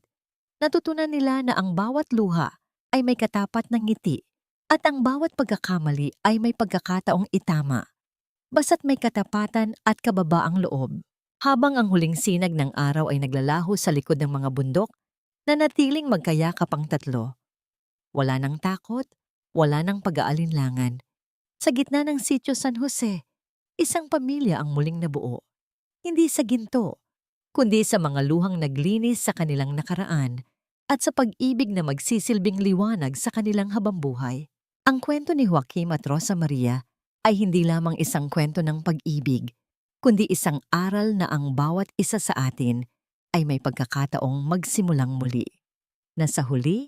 Natutunan nila na ang bawat luha ay may katapat na ngiti at ang bawat pagkakamali ay may pagkakataong itama. Basta't may katapatan at kababaang loob. Habang ang huling sinag ng araw ay naglalaho sa likod ng mga bundok, nanatiling magkayakap ang tatlo. Wala nang takot, wala nang pag-aalinlangan. Sa gitna ng sitio San Jose, isang pamilya ang muling nabuo. Hindi sa ginto, kundi sa mga luhang naglinis sa kanilang nakaraan at sa pag-ibig na magsisilbing liwanag sa kanilang habambuhay. Ang kwento ni Joaquim at Rosa Maria ay hindi lamang isang kwento ng pag-ibig, kundi isang aral na ang bawat isa sa atin ay may pagkakataong magsimulang muli. Na sa huli,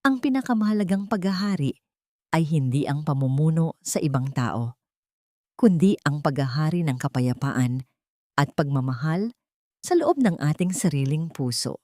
ang pinakamahalagang paghahari ay hindi ang pamumuno sa ibang tao, kundi ang paghahari ng kapayapaan at pagmamahal sa loob ng ating sariling puso.